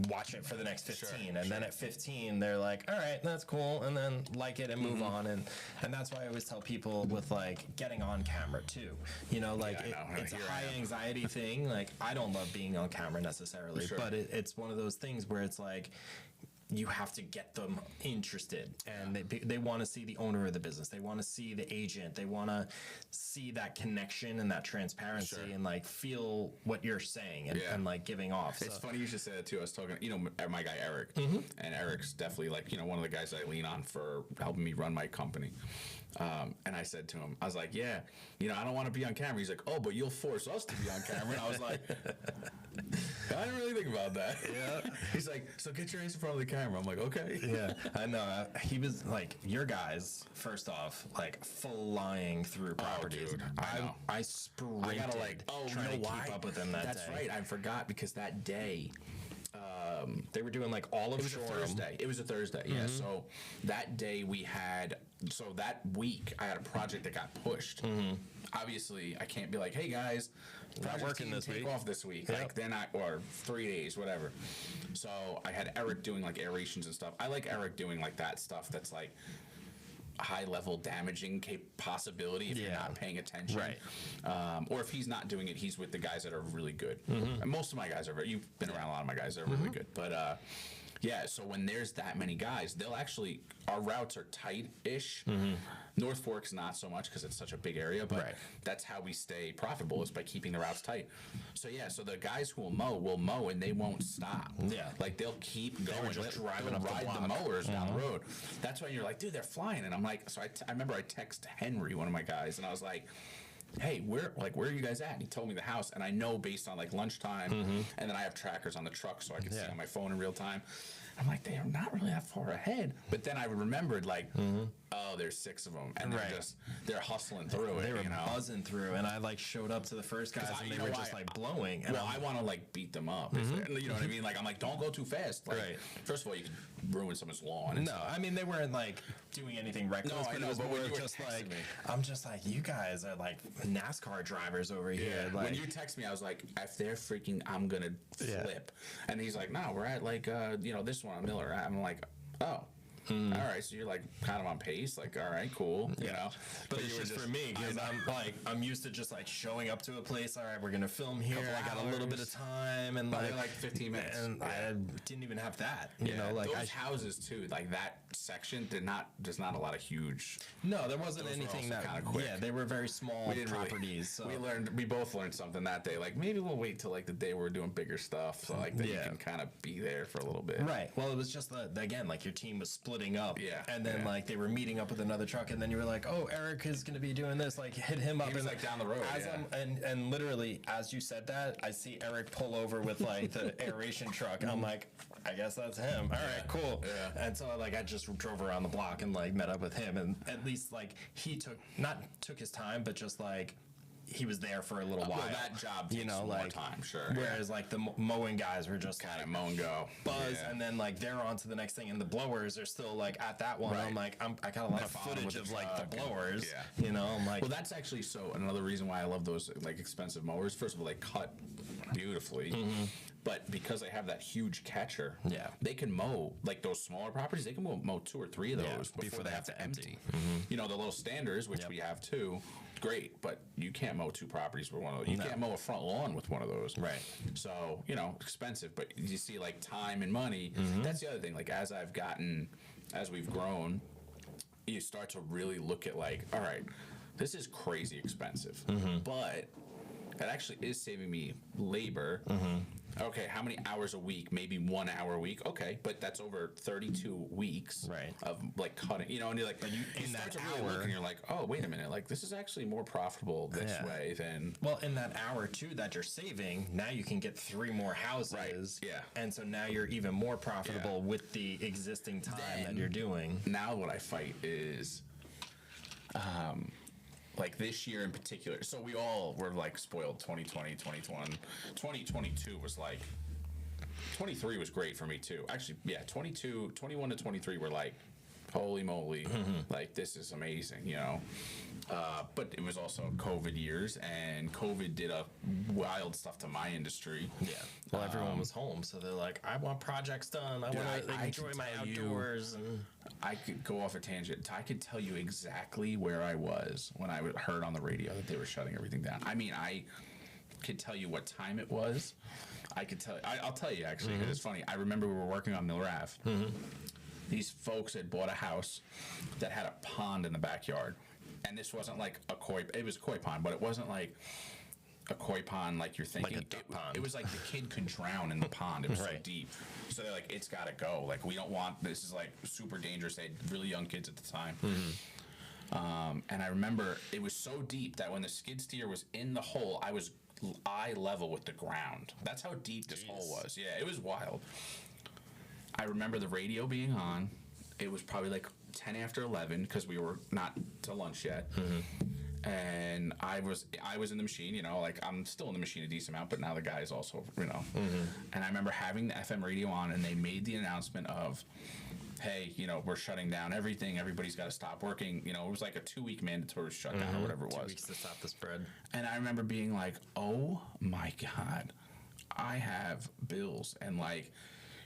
watch it for the next 15. Sure, And then at 15, they're like, all right, that's cool. And then like it and move on. And that's why I always tell people with like getting on camera too. You know, like Yeah, I know. it's a Here I high am. anxiety thing. Like I don't love being on camera necessarily, Sure. but it's one of those things where it's like, you have to get them interested, and they want to see the owner of the business. They want to see the agent. They want to see that connection and that transparency, Sure. and like feel what you're saying and like giving off. It's So- funny you should say that too. I was talking, my guy Eric, and Eric's definitely like, one of the guys I lean on for helping me run my company. And I said to him, I was like, yeah, I don't want to be on camera. He's like, oh, but you'll force us to be on camera. And I was like, I didn't really think about that. Yeah. He's like, so get your hands in front of the camera. I'm like, okay. Yeah, I know. He was like, your guys, first off, like flying through properties. dude, I know. I sprinted. I gotta like, trying you know to why? keep up with them that That's day. right. I forgot because that day, They were doing like all of it was a Shoreham. Thursday. It was a Thursday, yeah. So that day we had, so that week I had a project that got pushed. Obviously, I can't be like, hey guys, project working team, this take week. off this week. Yep. Like they're not, or 3 days, whatever. So I had Eric doing like aerations and stuff. I like Eric doing like that stuff that's like high level damaging possibility if you're Yeah. not paying attention. Right. Or if he's not doing it, he's with the guys that are really good. And most of my guys are you've been around a lot of my guys that are really good. But yeah, so when there's that many guys, they'll actually, our routes are tight-ish. North Fork's not so much because it's such a big area, but Right. that's how we stay profitable is by keeping the routes tight. So yeah, so the guys who will mow and they won't stop. Yeah. Like they'll keep going, just they'll driving up the ride the block. mowers down the road. That's why you're like, dude, they're flying. And I'm like, so I remember I text Henry, one of my guys, and I was like, hey, where are you guys at? And he told me the house, and I know based on like lunchtime, and then I have trackers on the truck so I can see Yeah. on my phone in real time. I'm like, they are not really that far ahead. But then I remembered like, oh, there's 6 of them, and Right. they're hustling through They it. were You know? buzzing through, and I like showed up to the first guys, and you they know were why? just like blowing. And Well, I'm I want to like beat them up. If you know what I mean? Like I'm like, don't go too fast. Like, Right. First of all, you could ruin someone's lawn. And No, I mean they weren't like doing anything reckless, No, I but know, it was but when more you were just texting like me. I'm just like you guys are like NASCAR drivers over here. Like, when you text me, I was like, if they're freaking, I'm gonna Yeah. flip. And he's like, no, we're at like, this one on Miller. I'm like, oh. All right, so you're like kind of on pace, like all right, cool, you know. but it's you were just for me because I'm used to just like showing up to a place. All right, we're gonna film here. I got a little bit of time, and like 15 minutes. and I didn't even have that. You know, like those houses too, like that section there's not a lot of huge. no, there wasn't Those were anything also that kinda quick. Yeah, they were very small We didn't really- properties. So. We both learned something that day. Like maybe we'll wait till like the day we're doing bigger stuff, so like that you Yeah. can kind of be there for a little bit. Right. Well, it was just again, like your team was splitting up. Yeah. And then like they were meeting up with another truck, and then you were like, "Oh, Eric is going to be doing this." Like hit him up. He was and like down the road. As Yeah. and literally as you said that, I see Eric pull over with like the aeration truck. I'm like, I guess that's him. All right, cool. Yeah. And so like I just drove around the block and like met up with him, and at least like he took his time, but just like. He was there for a little while. Well, that job takes more time, sure. Whereas like the mowing guys were just Kind like of mow and go. buzz, Yeah. and then like they're on to the next thing, and the blowers are still like at that one. Right. I'm like, I got a lot of following footage with of the like the truck and- blowers. yeah. You know, I'm like, Well, that's actually so another reason why I love those like expensive mowers. First of all, they cut beautifully, but because they have that huge catcher, Yeah. they can mow like those smaller properties. They can mow 2 or 3 of Yeah, those before they have to empty. You know, the little standers, which Yep. we have too. Great, but you can't mow 2 properties with one of those. You No. can't mow a front lawn with one of those. Right. So, you know, expensive, but you see like time and money. That's the other thing. Like as we've grown, you start to really look at like, all right, this is crazy expensive, but it actually is saving me labor. Okay, how many hours a week? Maybe 1 hour a week. Okay, but that's over 32 weeks Right. of like cutting, you know, and you're like, you in start that to really look hour- and you're like, oh, wait a minute, like this is actually more profitable this Yeah. way than. well, in that hour too that you're saving, now you can get 3 more houses. Right, yeah. And so now you're even more profitable with the existing time that Then- you're doing. Now what I fight is like this year in particular. So we all were like spoiled 2020, 2021. 2022 was like 23 was great for me too. Actually, yeah, 21 to 23 were like holy moly, like this is amazing, you know. But it was also COVID years, and COVID did a wild stuff to my industry. Yeah. Well, everyone was home, so they're like, I want projects done. I want to I enjoy can my tell you- outdoors. And I could go off a tangent. I could tell you exactly where I was when I heard on the radio that they were shutting everything down. I mean, I could tell you what time it was. I could tell. I'll tell you actually. 'Cause it's funny. I remember we were working on Miller Ave. These folks had bought a house that had a pond in the backyard, and this wasn't like a koi. It was a koi pond, but it wasn't like a koi pond like you're thinking. Like a duck pond. It was like the kid could drown in the pond. It was so Right. deep. So they're like, it's got to go. Like we don't want this. Is like super dangerous. They had really young kids at the time. And I remember it was so deep that when the skid steer was in the hole, I was eye level with the ground. That's how deep this hole was. Yeah, it was wild. I remember the radio being on. It was probably like 10 after 11 because we were not to lunch yet. And I was in the machine, you know, like I'm still in the machine a decent amount, but now the guy is also, you know. And I remember having the FM radio on, and they made the announcement of, hey, you know, we're shutting down everything. Everybody's got to stop working. You know, it was like a 2-week mandatory shutdown or whatever it was. 2 weeks to stop the spread. And I remember being like, oh my God, I have bills. And like,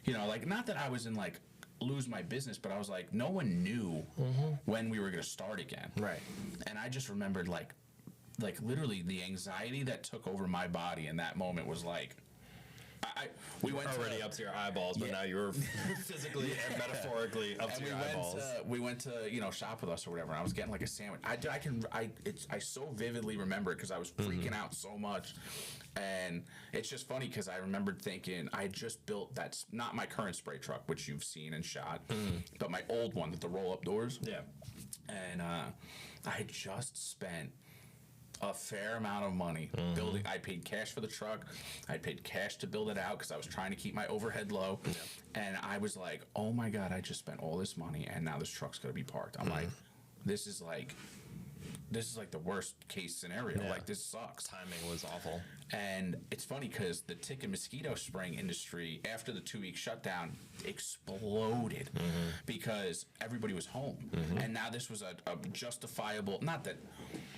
you know, like not that I was in like lose my business, but I was like, no one knew when we were going to start again. Right. And I just remembered like literally the anxiety that took over my body in that moment was like, we went already up to your eyeballs, but now you're physically and metaphorically up to your eyeballs. We went to, you know, shop with us or whatever. And I was getting like a sandwich. I so vividly remember it because I was freaking out so much. And it's just funny because I remembered thinking I had just built that's not my current spray truck, which you've seen and shot, but my old one with the roll up doors. Yeah. And I had just spent a fair amount of money building. I paid cash for the truck. I paid cash to build it out because I was trying to keep my overhead low. And I was like, oh my God, I just spent all this money and now this truck's going to be parked. I'm like, this is like the worst case scenario. Like, this sucks. Timing was awful. And it's funny because the tick and mosquito spraying industry, after the 2-week shutdown, exploded because everybody was home. And now this was a justifiable, not that,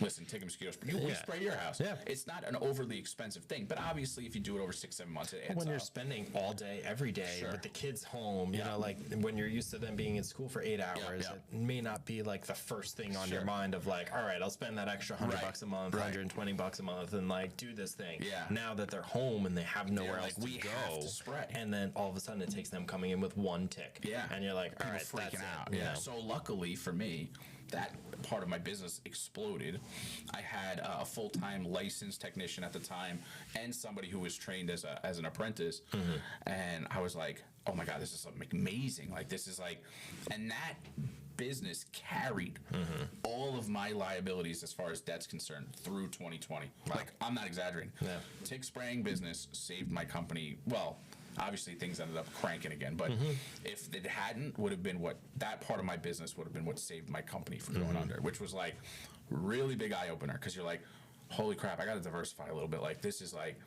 listen, tick and mosquito spray, we spray your house. It's not an overly expensive thing, but obviously if you do it over 6-7 months, it adds when up. you're spending all day, every day with the kids home, you know, like when you're used to them being in school for 8 hours, it may not be like the first thing on your mind of like, all right, I'll spend that extra $100 a month, $120 a month, and like do this thing. Now that they're home and they have nowhere else to go, have to spray. And then all of a sudden it takes them coming in with one tick. And you're like, all right, freaking out. You know? So luckily for me, that part of my business exploded. I had a full-time licensed technician at the time and somebody who was trained as an apprentice. And I was like, oh my God, this is amazing. Like, this is like, and that business carried all of my liabilities as far as debt's concerned through 2020. Like, I'm not exaggerating. Tick spraying business saved my company. Well, obviously things ended up cranking again, but if it hadn't, would have been what that part of my business would have been what saved my company from going under, which was like really big eye opener because you're like, holy crap, I got to diversify a little bit. Like, this is like,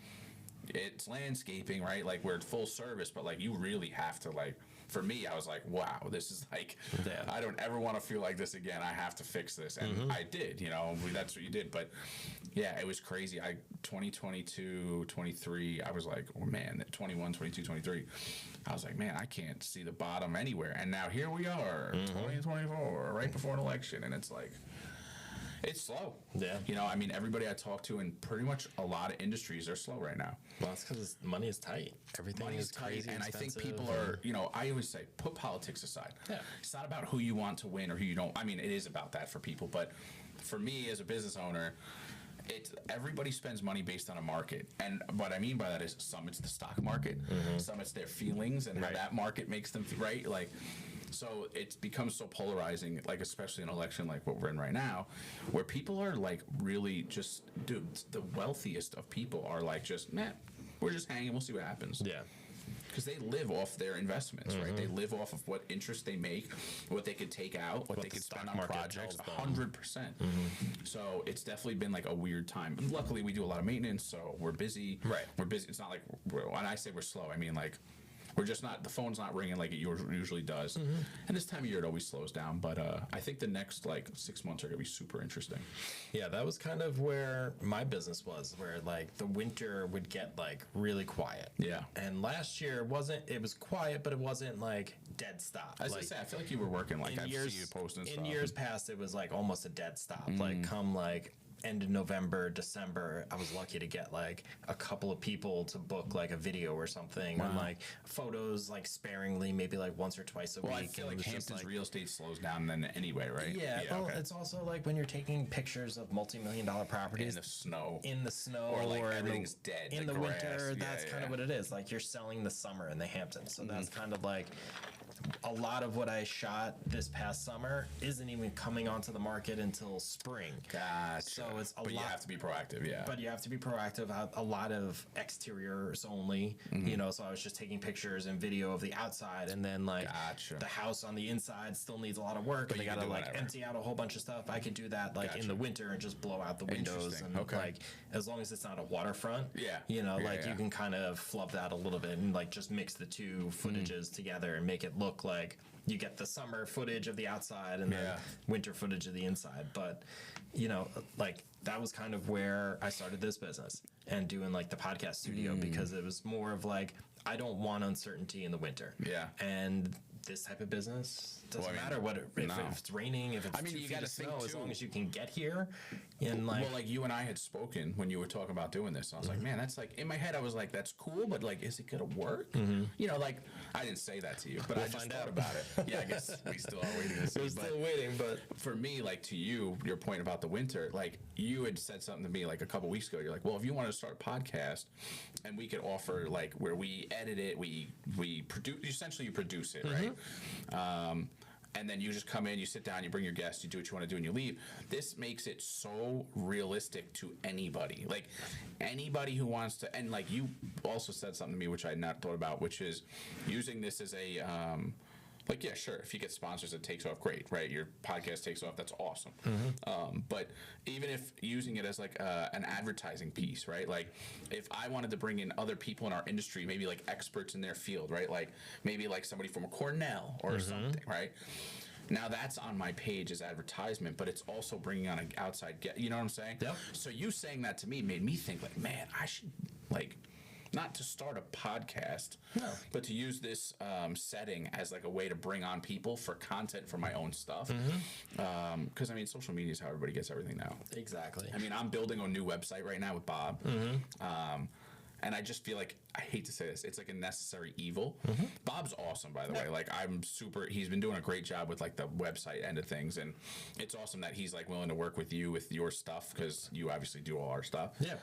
it's landscaping, right? Like, we're full service, but like you really have to like. For me, I was like, wow, this is like, I don't ever want to feel like this again. I have to fix this. And I did, you know, that's what you did. But yeah, it was crazy. 2022, 23, I was like, oh man, 21, 22, 23. I was like, man, I can't see the bottom anywhere. And now here we are, 2024, right before an election. And it's like, it's slow. You know, I mean, everybody I talk to in pretty much a lot of industries are slow right now. Well, it's because money is tight. Everything money is crazy tight, and expensive. I think people are, you know, I always say, put politics aside. It's not about who you want to win or who you don't. I mean, it is about that for people, but for me as a business owner, everybody spends money based on a market, and what I mean by that is some it's the stock market, some it's their feelings and how that market makes them feel, right? Like, so it's become so polarizing, like especially an election like what we're in right now, where people are like really just, dude, the wealthiest of people are like just, man, we're just hanging, we'll see what happens. Because they live off their investments, right? They live off of what interest they make, what they could take out, what they could spend on projects, 100%. So it's definitely been like a weird time. And luckily, we do a lot of maintenance, so we're busy. We're busy. It's not like, when I say we're slow, I mean like, we're just not, the phone's not ringing like it usually does. And this time of year, it always slows down. But I think the next like 6 months are going to be super interesting. Yeah, that was kind of where my business was, where like the winter would get like really quiet. And last year it was quiet, but it wasn't like dead stop. As like, I say, I feel like you were working like I've seen you posting stuff. In years past, it was like almost a dead stop. Like come like end of November, December, I was lucky to get like a couple of people to book like a video or something, and like photos like sparingly, maybe like once or twice a week. I feel like Hampton's real estate slows down then anyway, right? Well, it's also like when you're taking pictures of multi-million-dollar properties in the snow, or like or everything's dead in the grass. winter. That's kind of what it is. Like you're selling the summer in the Hamptons, so that's kind of like a lot of what I shot this past summer isn't even coming onto the market until spring. Gotcha. So it's a but lot. you have to be proactive, yeah. But you have to be proactive. A lot of exteriors only, you know. So I was just taking pictures and video of the outside, and then like Gotcha. the house on the inside still needs a lot of work. But And they you can gotta do like whatever. empty out a whole bunch of stuff. I could do that like in Gotcha. the winter and just blow out the windows Interesting. and Okay. like as long as it's not a waterfront. Yeah. You know, Yeah, like yeah. you can kind of flub that a little bit and like just mix the two footages together and make it look like you get the summer footage of the outside and Yeah. then winter footage of the inside. But you know, like that was kind of where I started this business and doing like the podcast studio because it was more of like I don't want uncertainty in the winter. Yeah. And this type of business doesn't Well, I mean, matter what if no. it's raining, if it's I mean, 2 you feet gotta of think, snow, as too. long as you can get here. And like, Well, like you and I had spoken when you were talking about doing this. I was like, man, that's like in my head. I was like, that's cool, but like, is it gonna work? You know, like I didn't say that to you, but I just find thought out. about it. Yeah, I guess we still are waiting to see. we're but still waiting, but for me, like to you, your point about the winter, like you had said something to me like a couple weeks ago. You're like, well, if you want to start a podcast, and we could offer like where we edit it, we produce, essentially you produce it, right? And then you just come in, you sit down, you bring your guests, you do what you want to do, and you leave. This makes it so realistic to anybody. Like anybody who wants to, and like you also said something to me which I had not thought about, which is using this as a like, yeah, sure. If you get sponsors, it takes off great, right? Your podcast takes off. That's awesome. But even if using it as like an advertising piece, right? Like if I wanted to bring in other people in our industry, maybe like experts in their field, right? Like maybe like somebody from Cornell or something, right? Now that's on my page as advertisement, but it's also bringing on an outside guest. You know what I'm saying? Yep. So you saying that to me made me think like, man, I should like not to start a podcast, but to use this setting as like a way to bring on people for content for my own stuff. Because I mean, social media is how everybody gets everything now. exactly. I mean, I'm building a new website right now with Bob. And I just feel like, I hate to say this, it's like a necessary evil. Bob's awesome, by the way. Like, he's been doing a great job with like the website end of things. And it's awesome that he's like willing to work with you with your stuff because you obviously do all our stuff. Yeah.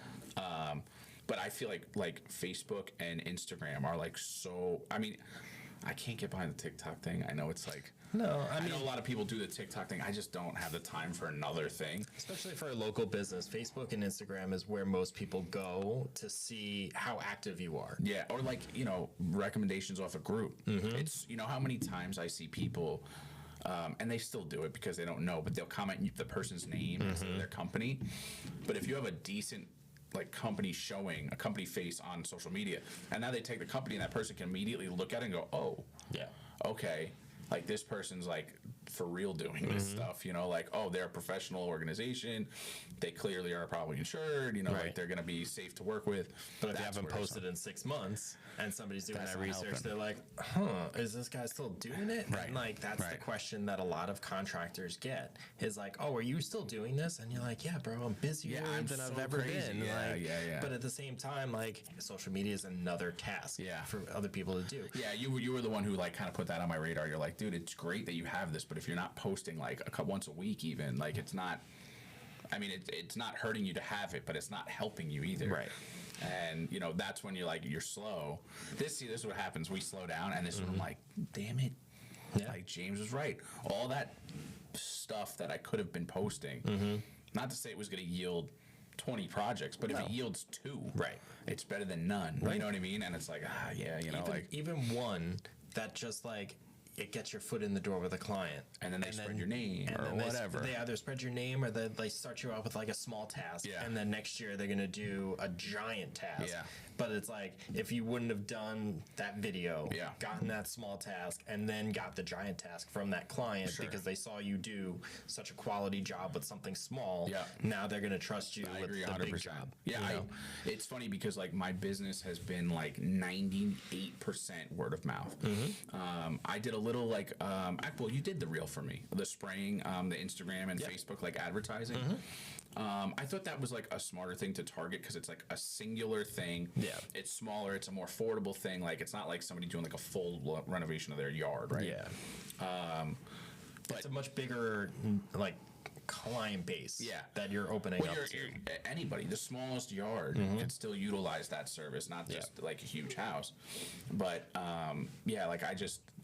But I feel like Facebook and Instagram are like so. I mean, I can't get behind the TikTok thing. I know it's like No, I I mean, know a lot of people do the TikTok thing. I just don't have the time for another thing. especially for a local business, Facebook and Instagram is where most people go to see how active you are. Yeah, or like recommendations off a group. It's how many times I see people. And they still do it because they don't know, but they'll comment the person's name instead of their company. But if you have a decent like company showing a company face on social media, and now they take the company and that person can immediately look at it and go, oh, Yeah. okay, like this person's like for real doing this stuff, like, oh, they're a professional organization, they clearly are probably insured, like Right. they're going to be safe to work with. But if you That's haven't where posted in 6 months and somebody's doing That's that not research, helping. they're like, is this guy still doing it? Right. And like, that's the Right. question that a lot of contractors get is like, oh, are you still doing this? And you're like, yeah, bro, I'm busier I'm than I've so ever crazy. been. Yeah, Like, yeah. But at the same time, like, social media is another task Yeah. for other people to do. Yeah, you were the one who like kind of put that on my radar. You're like, dude, it's great that you have this, but if you're not posting like once a week, even like it's not. I mean, it's not hurting you to have it, but it's not helping you either. Right. And that's when you're slow. This is what happens. We slow down, and this is when I'm like, damn it. Yeah. Like James was right. All that stuff that I could have been posting. Not to say it was going to yield 20 projects, but if No. it yields 2, Right. it's better than none. You Right. know what I mean? And it's like, Even one that just like it gets your foot in the door with a client, and then they spread your name and or then whatever. They either spread your name or they start you out with like a small task, Yeah. and then next year they're gonna do a giant task. Yeah. But it's like if you wouldn't have done that video, Yeah. gotten that small task, and then got the giant task from that client Sure. because they saw you do such a quality job with something small. Yeah. Now they're gonna trust you I with agree the 100%. big job. Yeah, you know? it's funny because like my business has been like 98% word of mouth. I did a little like, well, you did the reel for me, the spraying, the Instagram and Yeah. Facebook like advertising. I thought that was like a smarter thing to target because it's like a singular thing. Yeah. It's smaller. It's a more affordable thing. Like it's not like somebody doing like a full renovation of their yard, right? Yeah. It's a much bigger like client base. Yeah. That you're opening Well, up to. anybody, the smallest yard can still utilize that service, not just like a huge house. But like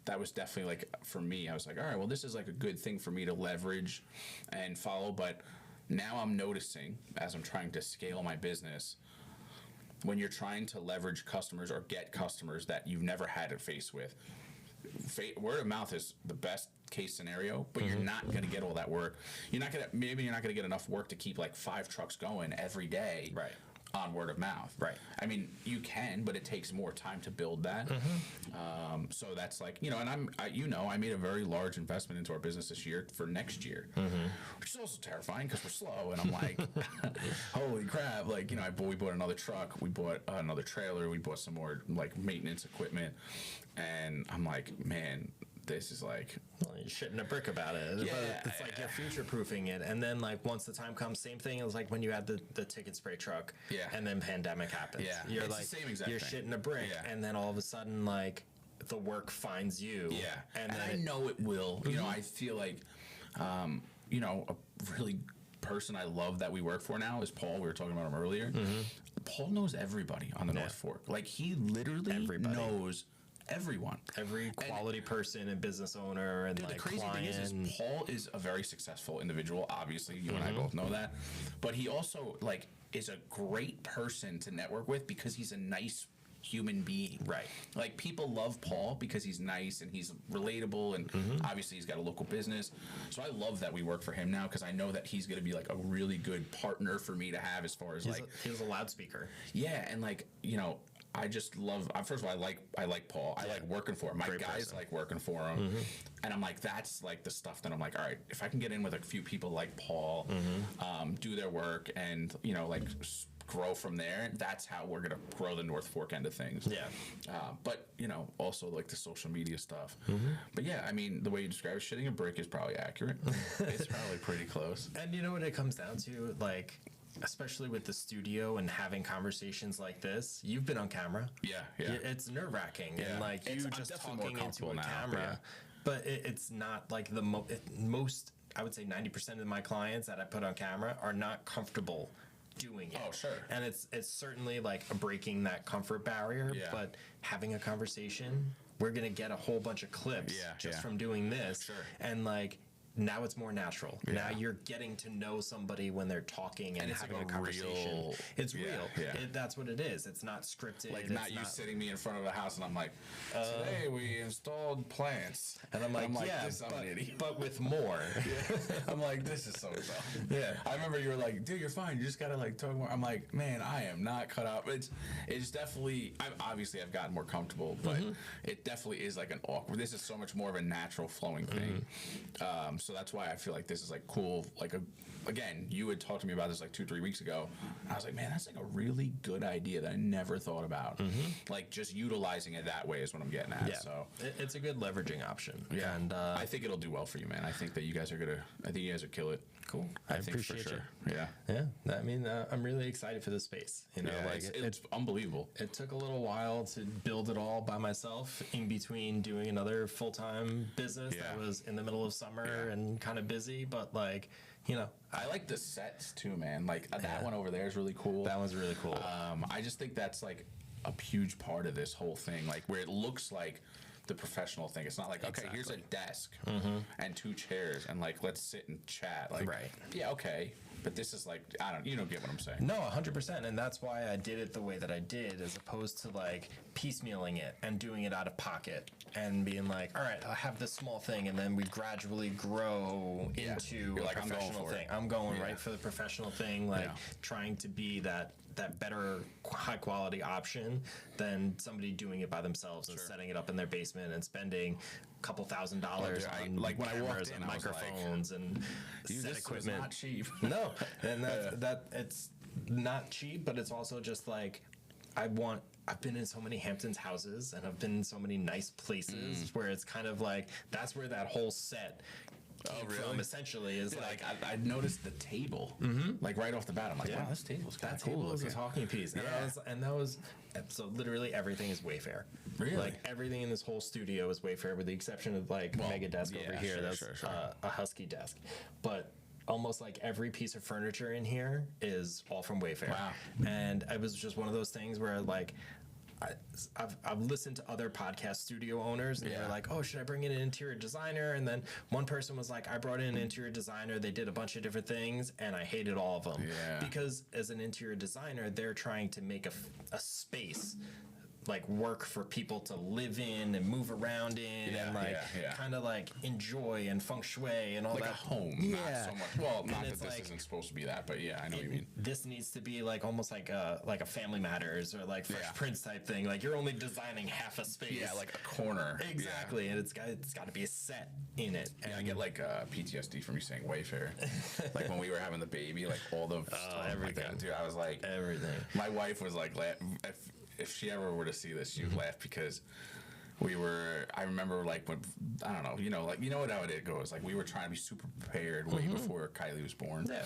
that was definitely like, for me, I was like, all right, well, this is like a good thing for me to leverage and follow. But now I'm noticing, as I'm trying to scale my business, when you're trying to leverage customers or get customers that you've never had to face with, word of mouth is the best case scenario, but you're not going to get all that work. Maybe you're not going to get enough work to keep like 5 trucks going every day. Right. On word of mouth. Right. I mean, you can, but it takes more time to build that. So that's like, and I made a very large investment into our business this year for next year, which is also terrifying because we're slow. And I'm like, holy crap. Like, we bought another truck, we bought another trailer, we bought some more like maintenance equipment. And I'm like, man, this is like, well, you're shitting a brick about it. Yeah. But it's like you're future proofing it. And then like once the time comes, same thing. It was like when you had the ticket spray truck. Yeah. And then pandemic happens. Yeah. You're It's like, the same exact you're thing. shitting a brick. Yeah. And then all of a sudden, like the work finds you. yeah. And then I know it will. I feel like, a really person I love that we work for now is Paul. We were talking about him earlier. Paul knows everybody on the North Fork. Like he literally knows everyone, every quality person and business owner and dude, like the crazy client. thing is Paul is a very successful individual. Obviously, you and I both know that. But he also like is a great person to network with because he's a nice human being. Right. Like people love Paul because he's nice and he's relatable and obviously he's got a local business. So I love that we work for him now because I know that he's going to be like a really good partner for me to have as far as He's a loudspeaker. Yeah, and like, I just love. First of all, I like Paul. I like working for him. My Great guys person. like working for him, and I'm like, that's like the stuff that I'm like, all right, if I can get in with a few people like Paul, do their work, and grow from there. That's how we're gonna grow the North Fork end of things. Yeah. But also like the social media stuff. But yeah, I mean, the way you describe it, shitting a brick is probably accurate. It's probably pretty close. And you know what it comes down to, like. Especially with the studio and having conversations like this, you've been on camera. Yeah. It's nerve wracking, and like I'm just definitely talking more into comfortable a now, camera. But it's not like the most. I would say 90% of my clients that I put on camera are not comfortable doing it. Oh, sure. And it's certainly like breaking that comfort barrier. Yeah. But having a conversation, we're gonna get a whole bunch of clips just from doing this. Sure. And like. Now it's more natural. Yeah. Now you're getting to know somebody when they're talking and it's having like a conversation. It's real. Yeah. That's what it is. It's not scripted. Like it's not you sitting me in front of a house and I'm like, today we installed plants. And I'm like, this, I'm an idiot. but with more. I'm like, this is so dumb. Yeah. I remember you were like, dude, you're fine. You just gotta like talk more. I'm like, man, I am not cut out. It's definitely. I've gotten more comfortable, but it definitely is like an awkward. This is so much more of a natural flowing thing. So that's why I feel like this is like cool. Like again, you had talked to me about this like 2-3 weeks ago. And I was like, man, that's like a really good idea that I never thought about. Like just utilizing it that way is what I'm getting at. Yeah. So It's a good leveraging option. yeah, And I think it'll do well for you, man. I think that you guys are gonna. I think you guys will kill it. cool. I I think appreciate for sure. you. Yeah. Yeah. I mean, I'm really excited for the space. You know, Yeah, like it's unbelievable. it took a little while to build it all by myself in between doing another full-time business that was in the middle of summer and kind of busy, but like, I like the sets too, man. Like that one over there is really cool. that one's really cool. I just think that's like a huge part of this whole thing, like where it looks like the professional thing. It's not like, okay, here's a desk and 2 chairs and like let's sit and chat. Like, Right. Yeah, okay. But this is like, you don't get what I'm saying. No, 100%. And that's why I did it the way that I did, as opposed to like piecemealing it and doing it out of pocket and being like, all right, I have this small thing. And then we gradually grow into You're a like, I'm going professional for it. thing. I'm going right for the professional thing, like trying to be that better high quality option than somebody doing it by themselves and setting it up in their basement and spending a couple $1,000 on like when I walked cameras in, and I was like, microphones and set this equipment. was not cheap. No, and that it's not cheap, but it's also just like I've been in so many Hamptons houses and I've been in so many nice places where it's kind of like that's where that whole set came from, essentially is Dude, like I noticed the table, like right off the bat. I'm like, wow, this table's kind that of cool. table is a looking. talking piece. And that was so literally everything is Wayfair. Really? Like everything in this whole studio is Wayfair, with the exception of like Mega Desk over here. That's a Husky desk, but almost like every piece of furniture in here is all from Wayfair. Wow. And it was just one of those things where like I've listened to other podcast studio owners, and they're like, oh, should I bring in an interior designer? And then one person was like, I brought in an interior designer. They did a bunch of different things, and I hated all of them. Yeah. Because as an interior designer, they're trying to make a space like work for people to live in and move around in and like kind of like enjoy and feng shui and all like that. a home, not so much. Well, not that this isn't supposed to be that, but I know what you mean. This needs to be like almost like a Family Matters or like Fresh Prince type thing. Like you're only designing half a space. Yeah, like a corner. Exactly, and it's got to be a set in it. And I get like PTSD from you saying Wayfair. Like when we were having the baby, like all the stuff, everything. Like, dude, I was like everything. My wife was like, if she ever were to see this, she would laugh because I remember like when, I don't know, you know how it goes. Like we were trying to be super prepared way before Kylie was born. Yeah.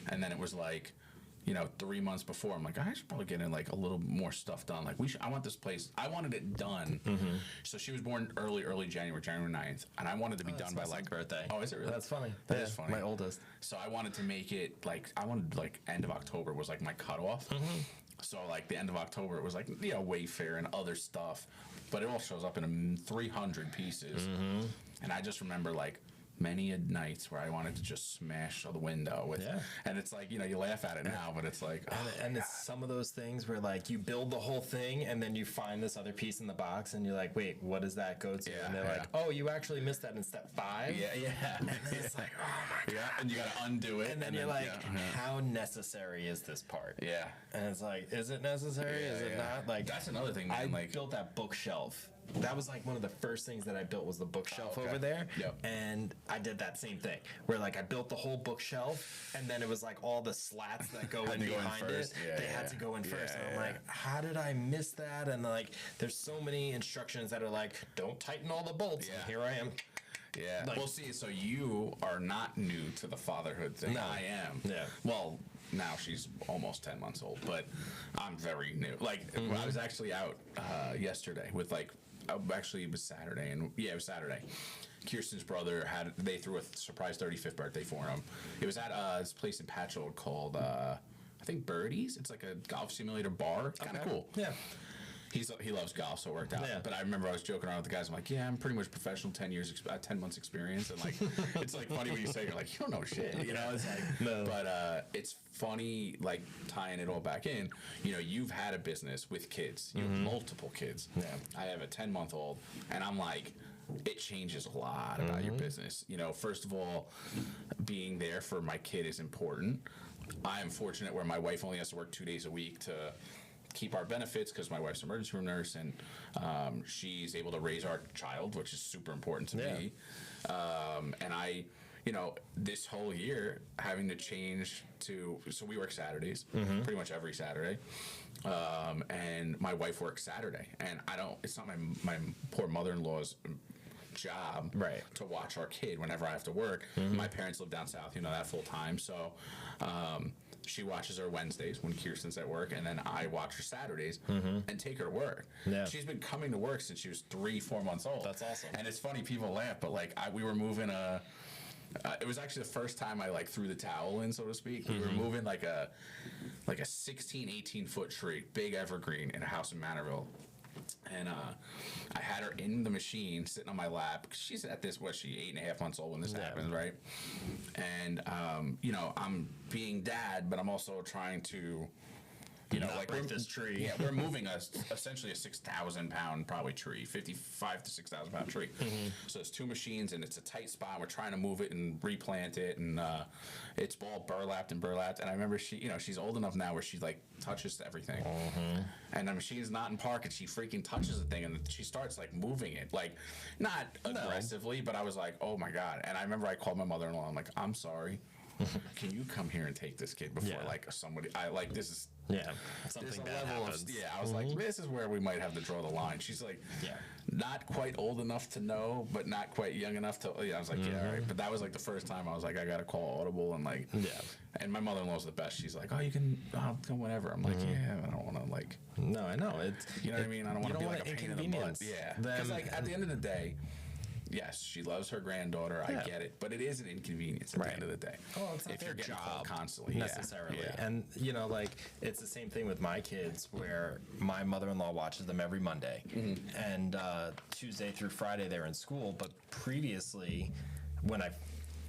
And then it was like, 3 months before, I'm like, I should probably get in like a little more stuff done. Like I want this place, I wanted it done. So she was born early January 9th. And I wanted to be done by like birthday. Oh, is it really? That's funny. That is funny. My oldest. So I wanted to make it like, end of October was like my cutoff. So like the end of October, it was like Wayfair and other stuff, but it all shows up in 300 pieces. And I just remember like many nights where I wanted to just smash the window with, and it's like you laugh at it now, but it's like, and it's some of those things where like you build the whole thing and then you find this other piece in the box and you're like, wait, what does that go to? And they're like, oh, you actually missed that in step 5. And then it's like, oh my god, and you got to undo it, and then you're like, how necessary is this part? And it's like, is it necessary? Is it not? Like that's another thing, man. I built that bookshelf. That was like one of the first things that I built was the bookshelf over there. And I did that same thing where like I built the whole bookshelf and then it was like all the slats that go in behind it. They had to go in first. And I'm like, how did I miss that? And like, there's so many instructions that are like, don't tighten all the bolts. And here I am. Like, well, see, so you are not new to the fatherhood thing. No. I am. Well, now she's almost 10 months old, but I'm very new. Like, I was actually out yesterday with like, actually it was Saturday, and it was Saturday. Kirsten's brother they threw a surprise 35th birthday for him. It was at this place in Patchogue called, I think Birdies. It's like a golf simulator bar. It's kind of cool. He loves golf, so it worked out. But I remember I was joking around with the guys. I'm like, I'm pretty much professional, 10 months experience, and like, it's like funny when you say you're like, you don't know shit, It's like, but it's funny, like tying it all back in. You've had a business with kids, you have multiple kids. I have a 10-month-old, and I'm like, it changes a lot about your business. First of all, being there for my kid is important. I am fortunate where my wife only has to work 2 days a week to keep our benefits because my wife's an emergency room nurse, and she's able to raise our child, which is super important to me. And I, this whole year having to change so we work Saturdays, pretty much every Saturday. And my wife works Saturday, and it's not my poor mother-in-law's job to watch our kid whenever I have to work. My parents live down south, that full time. So, she watches her Wednesdays when Kirsten's at work, and then I watch her Saturdays and take her to work. She's been coming to work since she was 3-4 months old. That's awesome. And it's funny, people laugh, but like we were moving it was actually the first time I like threw the towel in, so to speak. We were moving like a 18 foot tree, big evergreen in a house in Manorville. And I had her in the machine sitting on my lap. She's at this, 8.5 months old when this happens, right? And, I'm being dad, but I'm also trying to, like break this tree. Yeah, we're moving essentially a 6,000 pound probably tree, 55 to 6,000 pound tree. So it's 2 machines and it's a tight spot. We're trying to move it and replant it, and it's all burlapped. And I remember she's old enough now where she like touches everything, and the machine's not in park, and she freaking touches the thing, and she starts like moving it, like not aggressively, but I was like, oh my god. And I remember I called my mother-in-law. I'm like, I'm sorry. Can you come here and take this kid before like somebody? This is something bad level happens. I was like, this is where we might have to draw the line. She's like, not quite old enough to know, but not quite young enough to. I was like, all right. But that was like the first time I was like, I gotta call Audible, and like, And my mother-in-law's the best. She's like, oh, you can come whenever. I'm like, I don't want to like. No, I know it's. You know what I mean? I don't want to be like a pain in the butt. Because like at the end of the day, yes, she loves her granddaughter. I get it, but it is an inconvenience at the end of the day. Well, it's not if their you're getting called job constantly, necessarily. Yeah. And like it's the same thing with my kids, where my mother-in-law watches them every Monday, and Tuesday through Friday they're in school. But previously,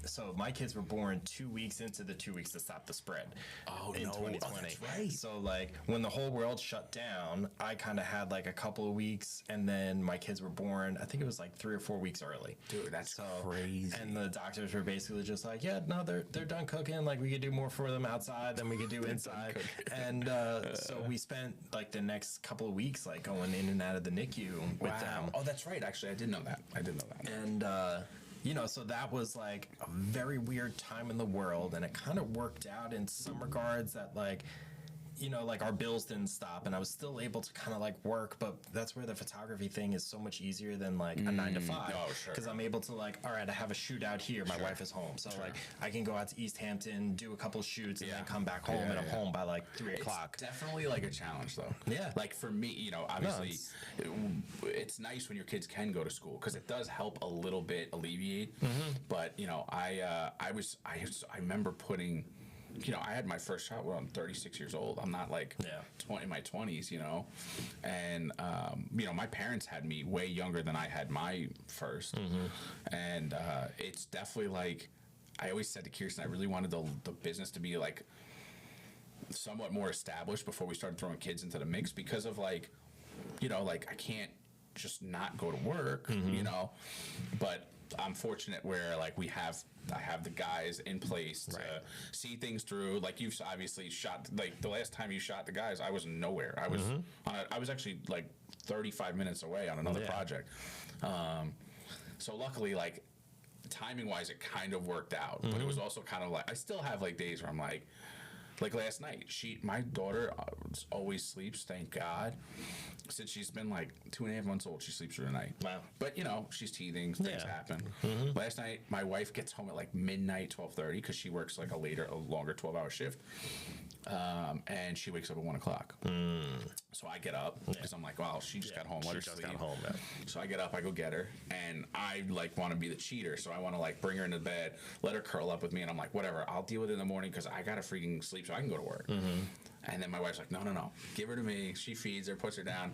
so my kids were born 2 weeks into the 2 weeks to stop the spread in 2020. Oh, that's right. So like when the whole world shut down, I kind of had like a couple of weeks, and then my kids were born, I think it was like 3 or 4 weeks early. Dude, that's crazy. And the doctors were basically just like, yeah, no, they're done cooking. Like we could do more for them outside than we could do inside. And so we spent like the next couple of weeks like going in and out of the NICU with them. Oh, that's right. Actually, I did know that. And so that was like a very weird time in the world, and it kind of worked out in some regards that like our bills didn't stop, and I was still able to kind of like work, but that's where the photography thing is so much easier than like a 9 to 5. Oh, sure. Because I'm able to like, all right, I have a shoot out here. My wife is home. So like I can go out to East Hampton, do a couple shoots, and then come back home, and I'm home by like 3 o'clock. It's definitely like a challenge though. Yeah. Like for me, obviously it's nice when your kids can go to school because it does help a little bit alleviate. But I remember putting, I had my first shot when I'm 36 years old. I'm not like 20 in my 20s, and my parents had me way younger than I had my first, and it's definitely like I always said to Kirsten, I really wanted the business to be like somewhat more established before we started throwing kids into the mix, because of like I can't just not go to work, but I'm fortunate where like I have the guys in place to see things through. Like you've obviously shot, like the last time you shot the guys, I was nowhere. I was I was actually like 35 minutes away on another project. So luckily, like timing wise, it kind of worked out, but it was also kind of like, I still have like days where I'm like last night, my daughter always sleeps, thank God. Since she's been like 2.5 months old, she sleeps through the night. Wow. But she's teething, things happen. Last night, my wife gets home at like midnight, 12:30, because she works like a longer 12-hour shift. And she wakes up at 1 o'clock. So I get up because I'm like, wow, she just got home. Let her sleep. Got home, So I get up, I go get her, and I like want to be the cheater. So I want to like bring her into bed, let her curl up with me, and I'm like, whatever, I'll deal with it in the morning because I gotta freaking sleep so I can go to work. And then my wife's like, no, give her to me. She feeds her, puts her down,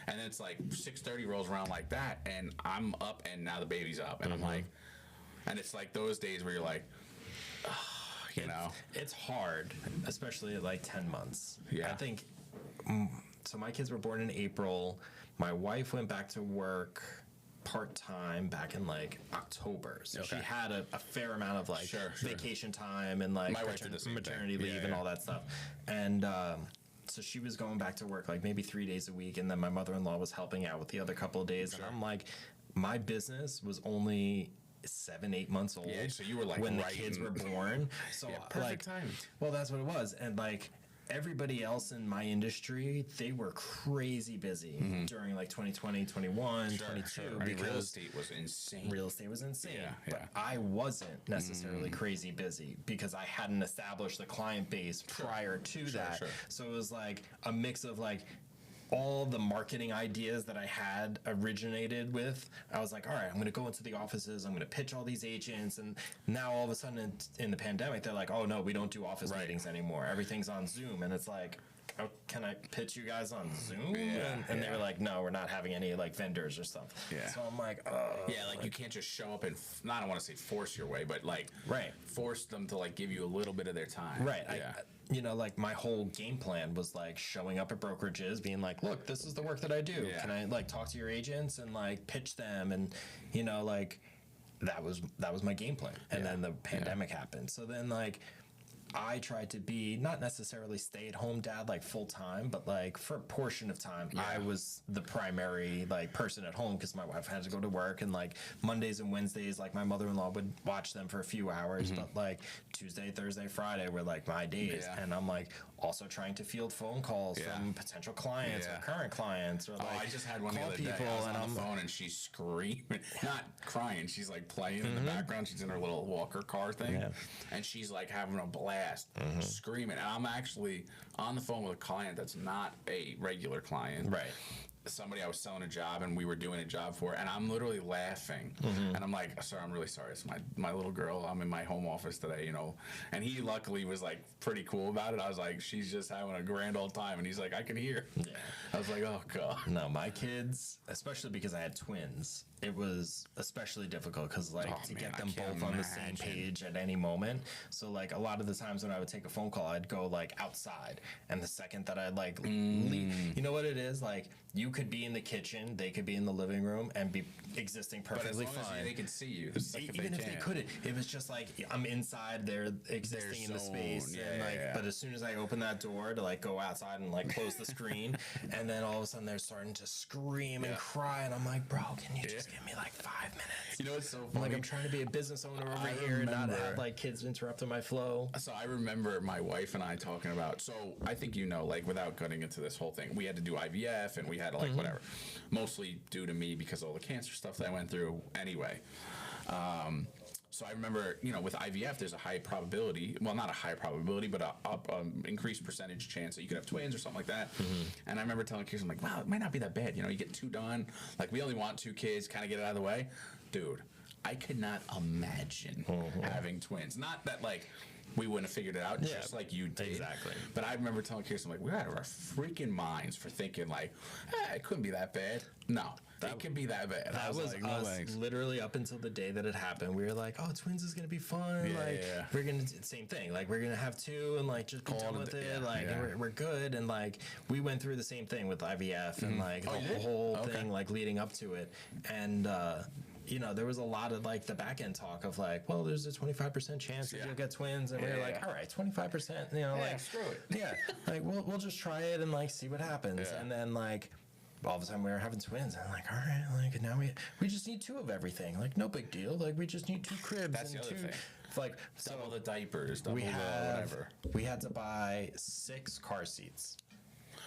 and then it's like 6:30 rolls around like that, and I'm up, and now the baby's up, and I'm like, and it's like those days where you're like, it's hard, especially at like 10 months. Yeah. I think so. My kids were born in April. My wife went back to work part-time back in like October, so she had a fair amount of like vacation time and like maternity leave and all that stuff, and so she was going back to work like maybe 3 days a week, and then my mother-in-law was helping out with the other couple of days, and I'm like, my business was only 7-8 months old. So you were like when the kids were born. So perfect time. Well, that's what it was, and like everybody else in my industry, they were crazy busy during like 2020, 21, 22. Because real estate was insane. Real estate was insane. But I wasn't necessarily crazy busy because I hadn't established the client base prior to that. So it was like a mix of like all the marketing ideas that I had originated with. I was like, all right, I'm going to go into the offices. I'm going to pitch all these agents. And now all of a sudden in the pandemic, they're like, oh, no, we don't do office meetings anymore. Everything's on Zoom. And it's like, oh, can I pitch you guys on Zoom? And they were like, no, we're not having any like vendors or stuff. So I'm like, oh. Yeah, like you can't just show up and, I don't want to say force your way, but like force them to like give you a little bit of their time. Like my whole game plan was like showing up at brokerages, being like, look, this is the work that I do. Can I like talk to your agents and like pitch them? And, like that was my game plan. And then the pandemic happened. So then like I tried to be not necessarily stay-at-home dad like full-time, but like for a portion of time I was the primary like person at home because my wife had to go to work, and like Mondays and Wednesdays like my mother-in-law would watch them for a few hours, but like Tuesday, Thursday, Friday were like my days, and I'm like also trying to field phone calls from potential clients or current clients, or like I just had one the other day. I was on the phone and she's screaming, not crying, she's like playing in the background. She's in her little walker car thing, and she's like having a blast, screaming. And I'm actually on the phone with a client that's not a regular client, somebody I was selling a job and we were doing a job for, and I'm literally laughing, and I'm like, "Sir, I'm really sorry. It's my little girl. I'm in my home office today, you know." And he luckily was like pretty cool about it. I was like, "She's just having a grand old time," and he's like, "I can hear." Yeah. I was like, "Oh god." No, my kids, especially because I had twins, it was especially difficult because like Oh, to man, get I them can't both on the same imagine. page at any moment. So like a lot of the times when I would take a phone call, I'd go like outside, and the second that I'd like leave, you know what it is? Like you could be in the kitchen, they could be in the living room, and be existing But as perfectly long fine. as they can see you, the second Even if can. they couldn't, it was just like I'm inside, they're existing in the zone, space, yeah, and like. yeah. But as soon as I open that door to like go outside and like close the screen, and then all of a sudden they're starting to scream and Yeah. cry, and I'm like, bro, can you just give me like 5 minutes? You know what's so I'm funny? like, I'm trying to be a business owner over I here and not remember- have like kids interrupting my flow. So I remember my wife and I talking about, so I think you know, like without getting into this whole thing, we had to do IVF and we had to like whatever, mostly due to me because of all the cancer stuff that I went through anyway. So I remember, you know, with IVF, there's a high probability, well, not a high probability, but a increased percentage chance that you could have twins or something like that. And I remember telling Kirsten, like, wow, it might not be that bad. You know, you get 2 done. Like, we only want 2 kids, kind of get it out of the way. Dude, I could not imagine having twins. Not that, like, we wouldn't have figured it out, Yeah, just like you did. exactly. But I remember telling Kirsten, like, we're out of our freaking minds for thinking, like, it couldn't be that bad. No, it could be that bad. That was like, no us thanks. literally up until the day that it happened. We were like, oh, twins is going to be fun. Yeah, like, yeah. we're going to, same thing. Like, we're going to have 2 and like just be Call done it with a- it. yeah, Like, yeah. we're good. And like, we went through the same thing with IVF and like Oh, you the did? whole Okay. thing, like leading up to it. And, you know, there was a lot of like the back end talk of like, well, there's a 25% chance that Yeah. you'll get twins. And we were Yeah, like, yeah. all right, 25%, you know, Yeah, like, screw it. yeah, like we'll just try it and like see what happens. Yeah. And then like, all of a sudden we were having twins. And I'm like, all right, like now we just need 2 of everything. Like no big deal. Like we just need 2 cribs That's and the other 2 thing. like Double so the diapers, double we the had whatever. we had to buy 6 car seats.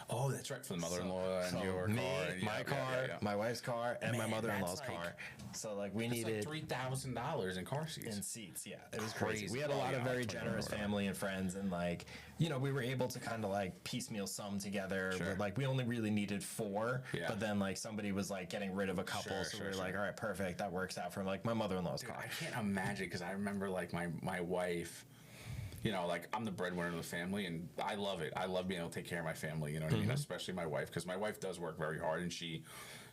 Oh, that's right, for the mother-in-law and So your me, car. And my car, my wife's car, and my Man, mother-in-law's that's like- car. So like we It's needed like $3,000 in car seats. in seats, yeah, it was crazy. Crazy. We had a Oh, lot of yeah, very I totally generous remember. family and friends, and like, you know, we were able to kind of like piecemeal some together. Sure. But like, we only really needed 4, Yeah. but then like somebody was like getting rid of a couple, Sure, so sure, we were like, sure. all right, perfect, that works out for like my mother-in-law's Dude, car. I can't imagine, because I remember like my wife, you know, like I'm the breadwinner of the family, and I love it. I love being able to take care of my family, you know what I mean? Especially my wife, because my wife does work very hard, and she,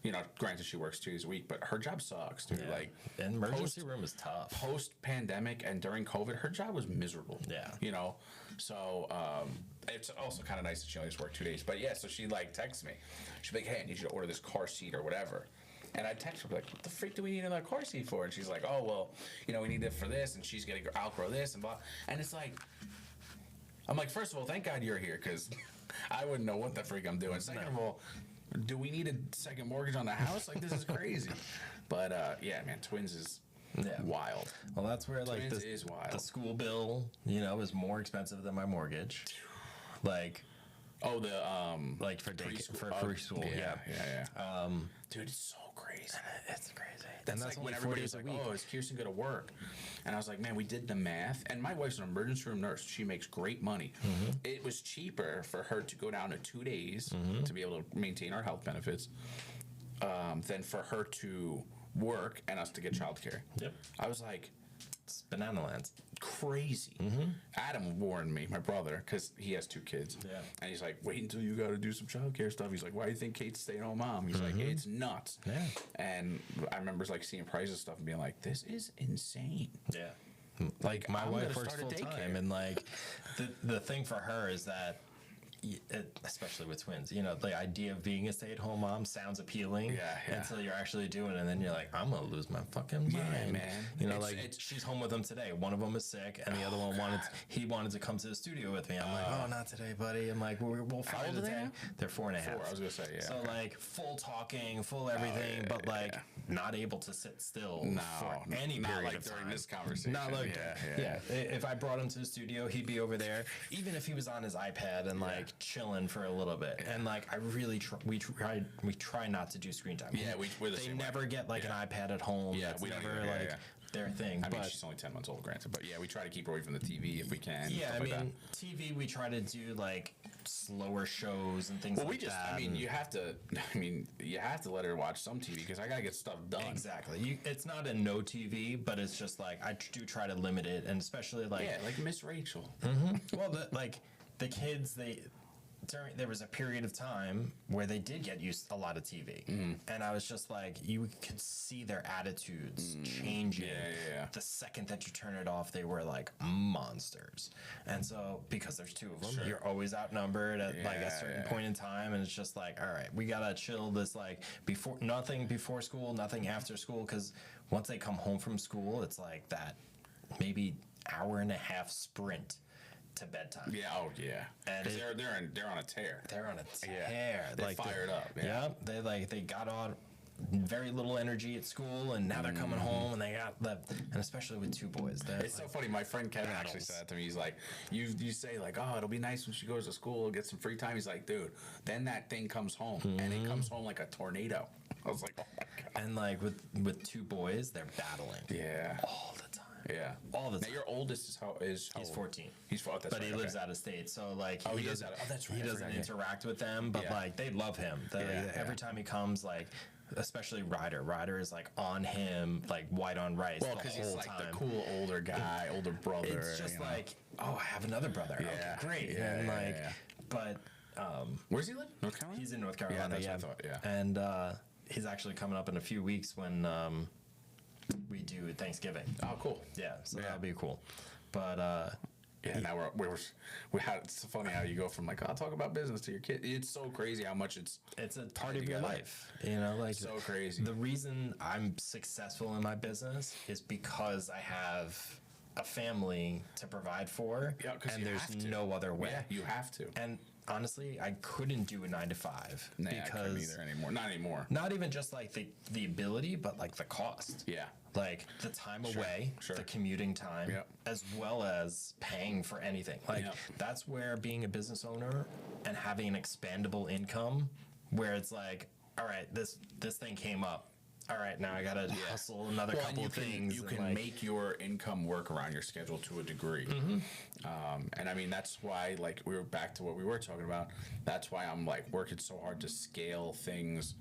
you know, granted she works 2 days a week, but her job sucks, dude. Yeah. Like, An emergency room is tough. post pandemic and during COVID, her job was miserable. Yeah. You know, so it's also kind of nice that she only just worked 2 days. But yeah, so she like texts me. She'd be like, hey, I need you to order this car seat or whatever. And I text her, be like, what the freak do we need another car seat for? And she's like, oh, well, you know, we need it for this. And she's going to outgrow this and blah. And it's like, I'm like, first of all, thank God you're here, because I wouldn't know what the freak I'm doing. Second of all, do we need a second mortgage on the house? Like, this is crazy. But yeah, man, twins is Yeah. wild. Well, that's where like Twins is wild. the school bill, you know, is more expensive than my mortgage. Like Oh, the like for preschool. for preschool, yeah. Dude, it's so crazy. It's crazy. That's and like that's when only 4 everybody days was a like, week. "Oh, is Kirsten going to work?" And I was like, "Man, we did the math." And my wife's an emergency room nurse. She makes great money. It was cheaper for her to go down to 2 days to be able to maintain our health benefits than for her to work and us to get childcare. Yep. I was like, It's banana lands. crazy. Adam warned me, my brother, because he has 2 kids. Yeah. And he's like, wait until you got to do some childcare stuff. He's like, why do you think Kate's stay-at-home mom? He's like, it's nuts. Yeah. And I remember like seeing prices and stuff and being like, this is insane. Yeah. Like, My I'm wife gonna works start a full time, daycare. and like the thing for her is that, especially with twins, you know, the idea of being a stay-at-home mom sounds appealing Yeah. until you're actually doing it, and then you're like, I'm gonna lose my fucking Yeah, mind, man. You know, It's- she's home with them today. One of them is sick, and the other one wanted to come to the studio with me. I'm like, oh, not today, buddy. I'm like, we'll How find old a are they day. now? They're 4.5. 4, I was gonna say, yeah. So like full talking, full everything, yeah, but like yeah. not able to sit still No, for any not period like of during time. this conversation. Not like Yeah. If I brought him to the studio, he'd be over there. Even if he was on his iPad and like like chilling for a little bit, and like I really we try not to do screen time. Yeah, we're the they same never way. get like an iPad at home. Yeah, that's we don't never either. like their thing. I mean, but she's only 10 months old, granted, but yeah, we try to keep her away from the TV if we can. yeah, stuff I like mean, that. TV we try to do like slower shows and things Well, like we just, that. I mean, and- you have to. I mean, you have to let her watch some TV because I gotta get stuff done. Exactly. It's not a no TV, but it's just like I do try to limit it, and especially like Yeah, like Miss Rachel. well, the kids there was a period of time where they did get used a lot of TV, and I was just like, you could see their attitudes changing. Yeah. The second that you turn it off, they were like monsters, and so because there's two of them, Sure. you're always outnumbered at like a certain Yeah. point in time, and it's just like, all right, we gotta chill this like nothing before school, nothing after school, because once they come home from school, it's like that maybe hour and a half sprint to bedtime. Yeah. Oh, yeah. And Because they're on a tear. They're on a Yeah. tear. They fired up, yeah. Yeah. They got on very little energy at school, and now they're coming home, and they got and especially with two boys. It's so funny. My friend Kevin actually battles. said that to me. He's like, you say like, oh, it'll be nice when she goes to school, get some free time. He's like, dude, then that thing comes home, and it comes home like a tornado. I was like, oh my god. And like with two boys, they're battling Yeah. all the time. Yeah. All the Now time. your oldest is how He's old? 14. He's 14. That's But he right, lives okay. out of state, so like Oh, he he is doesn't. out of- oh, that's right, He I doesn't forgot, yeah. interact with them, but Yeah. like they love him. Every time he comes, like especially Ryder is like on him, like white on rice. Well, the because he's whole like time. the cool older guy, older brother. It's just you know. like, oh, I have another brother. Yeah. Okay, great. Yeah, and yeah, like, yeah. but Where's he live? North Carolina. he's in North Carolina. that's Yeah, what I thought, yeah. And he's actually coming up in a few weeks when we do Thanksgiving. Oh, cool. Yeah, so Yeah. that'll be cool. But Yeah, now we had. It's funny how you go from like, I'll talk about business to your kid. It's so crazy how much it's it's a part of your together. life, you know. Like So crazy. The reason I'm successful in my business is because I have a family to provide for, Yeah, 'cause and you there's have to. no other way. Yeah, you have to. And honestly, I couldn't do a 9 to 5 Nah, I couldn't because either anymore. Not anymore. not even just like the ability, but like the cost. Yeah. Like the time away, sure. the commuting time, Yep. as well as paying for anything. Like Yep. that's where being a business owner and having an expandable income, where it's like, all right, this thing came up. All right, now I gotta hustle another Well, couple and of things. You and, can like, make your income work around your schedule to a degree. And I mean, that's why, like, we were back to what we were talking about. That's why I'm like working so hard to scale things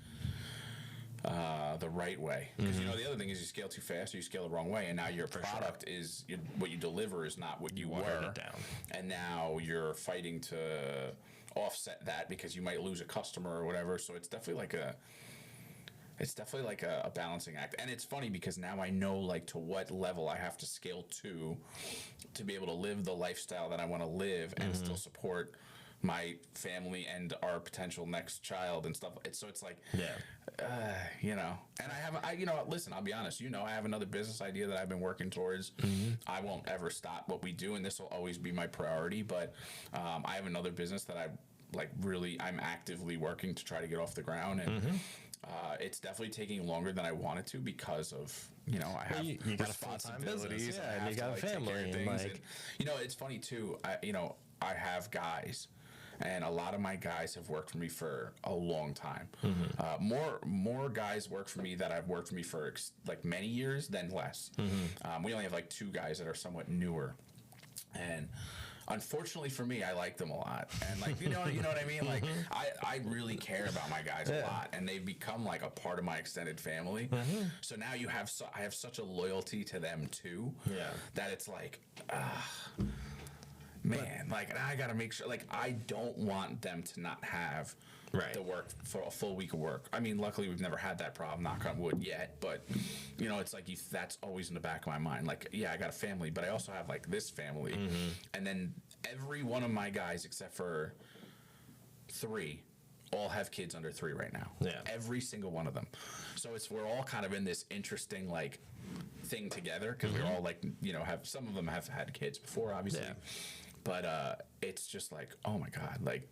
the right way. Because you know, the other thing is you scale too fast or you scale the wrong way, and now your product is what you deliver is not what you Watered were. it down. And now you're fighting to offset that because you might lose a customer or whatever. So it's definitely like a balancing act. And it's funny because now I know like to what level I have to scale to be able to live the lifestyle that I want to live and still support my family and our potential next child and stuff. So it's like, you know, and listen, I'll be honest, I have another business idea that I've been working towards. I won't ever stop what we do, and this will always be my priority, but I have another business that I'm actively working to try to get off the ground, and it's definitely taking longer than I wanted to because of, I have you got a full-time responsibilities. business, I and have you got to, a family, take care of and, things. And, it's funny too. I have guys, and a lot of my guys have worked for me for a long time. More guys work for me that have worked for me for like many years than less. We only have like 2 guys that are somewhat newer, and unfortunately for me, I like them a lot, and like you know what I mean. Like I really care about my guys a lot, and they've become like a part of my extended family. So now I have such a loyalty to them too. Yeah. That it's like, man, like I gotta make sure. Like I don't want them to not have the work for a full week of work. I mean, luckily we've never had that problem, knock on wood, yet. But it's like that's always in the back of my mind. Like, yeah, I got a family, but I also have like this family, and then every one of my guys except for 3 all have kids under 3 right now. Yeah. Every single one of them. So we're all kind of in this interesting like thing together because we're all like some of them have had kids before, obviously. Yeah. But it's just like, oh my God, like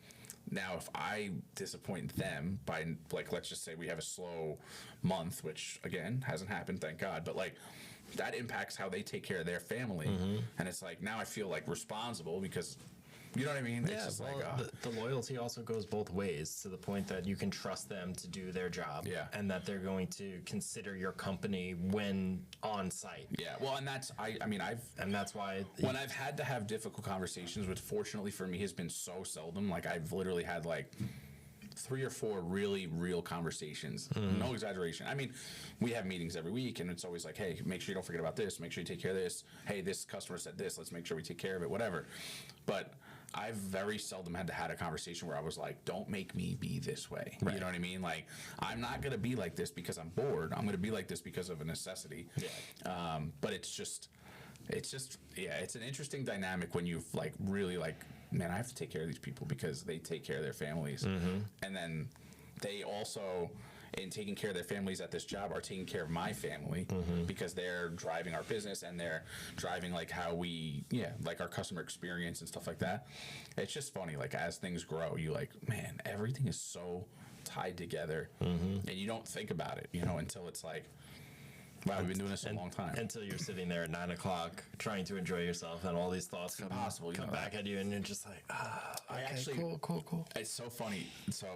now if I disappoint them by like, let's just say we have a slow month, which again hasn't happened, thank God, but like that impacts how they take care of their family. And it's like now I feel like responsible because You know what I mean? It's Yeah, just well, like, the loyalty also goes both ways to the point that you can trust them to do their job, Yeah. and that they're going to consider your company when on site. yeah. Well, and that's, I mean, And that's why when I've had to have difficult conversations, which fortunately for me has been so seldom, like I've literally had like 3 or 4 really real conversations. No exaggeration. I mean, we have meetings every week and it's always like, hey, make sure you don't forget about this. Make sure you take care of this. Hey, this customer said this. Let's make sure we take care of it, whatever. But I've very seldom had to have a conversation where I was like, don't make me be this way. Right. You know what I mean? Like, I'm not going to be like this because I'm bored. I'm going to be like this because of a necessity. Yeah. But it's just, yeah, it's an interesting dynamic when you've like really like, man, I have to take care of these people because they take care of their families. And then they also, in taking care of their families at this job, are taking care of my family because they're driving our business and they're driving like how we, like our customer experience and stuff like that. It's just funny, like as things grow, you like, man, everything is so tied together and you don't think about it, until it's like, wow, we've been doing this a long time. Until you're sitting there at 9 o'clock trying to enjoy yourself, and all these thoughts come back at you, and you're just like, I actually, cool. It's so funny. So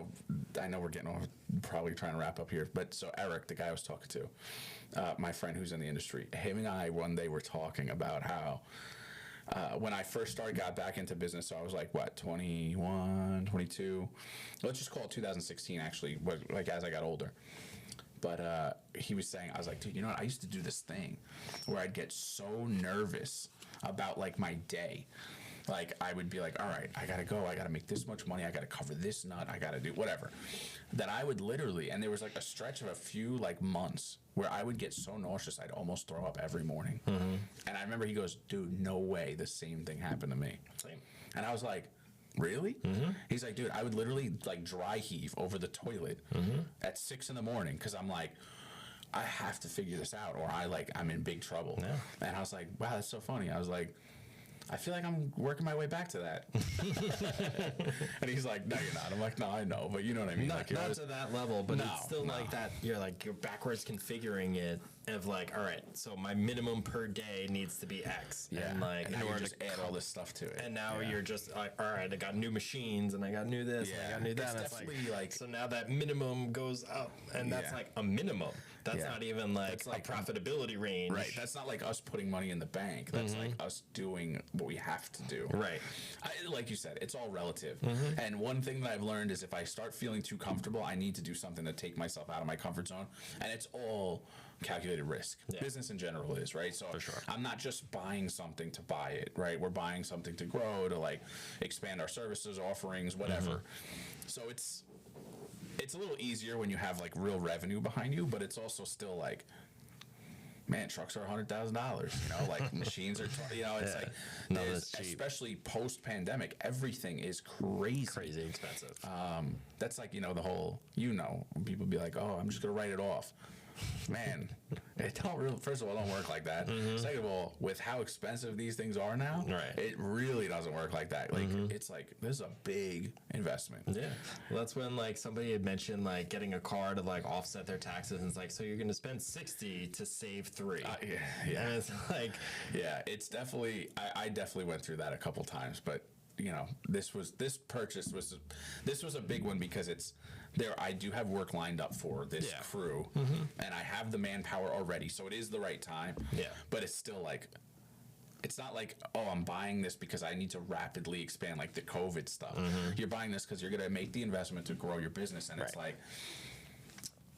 I know we're getting off, probably trying to wrap up here, but so Eric, the guy I was talking to, my friend who's in the industry, him and I one day were talking about how when I first got back into business, so I was like, what, 21, 22? Let's just call it 2016, actually, like as I got older. But he was saying, I was like, dude, you know what? I used to do this thing where I'd get so nervous about like my day. Like I would be like, all right, I gotta go. I gotta make this much money. I gotta cover this nut. I gotta do whatever. That I would literally, and there was like a stretch of a few like months where I would get so nauseous I'd almost throw up every morning. And I remember he goes, dude, no way the same thing happened to me. Same. And I was like, really? He's like, dude, I would literally like dry heave over the toilet at 6 a.m. because I'm like, I have to figure this out or I'm in big trouble. Yeah. And I was like, wow, that's so funny. I was like, I feel like I'm working my way back to that. And he's like, no, you're not. I'm like, no, I know, but you know what I mean? Not to that level, but it's still like that. You're backwards configuring it of like, all right, so my minimum per day needs to be X. Yeah. And like, and in now order you just add all this stuff to it. And now you're just like, all right, I got new machines and I got new this and I got new that. It's definitely like, so now that minimum goes up, and that's like a minimum. That's not even like a profitability range. Right. That's not like us putting money in the bank. That's like us doing what we have to do. Right. Like you said, it's all relative. And one thing that I've learned is if I start feeling too comfortable, I need to do something to take myself out of my comfort zone. And it's all calculated risk. Business in general is, right? So I'm not just buying something to buy it, right? We're buying something to grow, to like expand our services, offerings, whatever. So it's a little easier when you have like real revenue behind you, but it's also still like, man, trucks are $100,000, like machines are, it's like, especially post-pandemic, everything is crazy expensive. That's like, the whole, people be like, oh, I'm just going to write it off. Man, it don't really, first of all, it don't work like that. Second of all, with how expensive these things are now, it really doesn't work like that. Like, it's like, this is a big investment. Yeah. Well, that's when like somebody had mentioned like getting a car to like offset their taxes, and it's like, so you're going to spend 60 to save 3. Yeah. And it's like, it's definitely, I definitely went through that a couple times, but this purchase was a big one because I do have work lined up for this crew, and I have the manpower already, so it is the right time. Yeah. But it's still like, it's not like, oh, I'm buying this because I need to rapidly expand, like the COVID stuff. You're buying this because you're going to make the investment to grow your business, and it's like,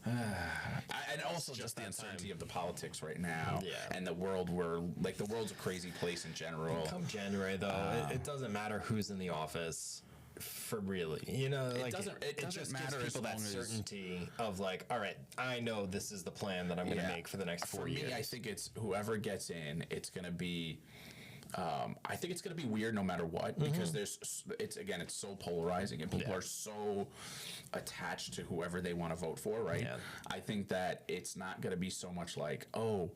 and also just the uncertainty of the politics right now, and the world the world's a crazy place in general. Come January though, it doesn't matter who's in the office. For really, it doesn't matter gives people that certainty of like, all right, I know this is the plan that I'm going to make for the next 4 years. For me, I think it's whoever gets in, it's going to be. I think it's going to be weird no matter what, because it's so polarizing and people are so attached to whoever they want to vote for, right? Yeah. I think that it's not going to be so much like, oh,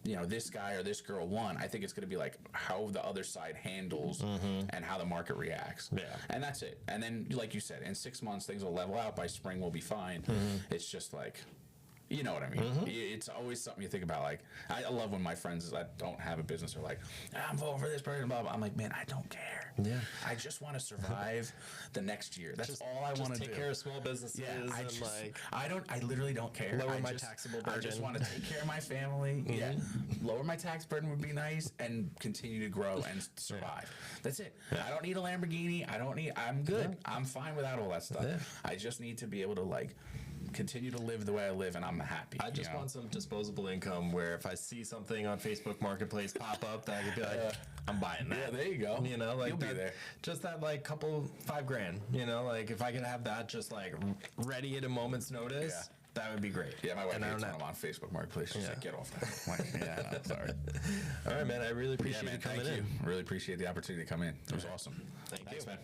this guy or this girl won. I think it's going to be like how the other side handles and how the market reacts. Yeah. And that's it. And then, like you said, in 6 months, things will level out. By spring, we'll be fine. It's just like, You know what I mean? It's always something you think about. Like, I love when my friends that don't have a business are like, I'm voting for this person, blah, blah. I'm like, man, I don't care. Yeah. I just want to survive the next year. That's all I want to do. Take care of small businesses. Yeah, and I literally don't care. lower I my just, taxable burden. I just want to take care of my family. Yeah, lower my tax burden would be nice, and continue to grow and survive. That's it. I don't need a Lamborghini. I'm good. I'm fine without all that stuff. Yeah. I just need to be able to like continue to live the way I live, and I'm happy. I just want some disposable income where if I see something on Facebook Marketplace pop up, that I could be like, I'm buying that. Yeah, there you go. You know, like You'll be there. Just that like couple $5,000. You know, like if I could have that just like ready at a moment's notice. Yeah. That would be great. Yeah, my wife And I hates don't when I'm know. on Facebook Marketplace. She's like, get off that. I'm like, yeah, no, sorry. All right, man. I really appreciate Yeah, man, you coming thank in. you. Really appreciate the opportunity to come in. It was awesome. Thanks, Thanks, you. man.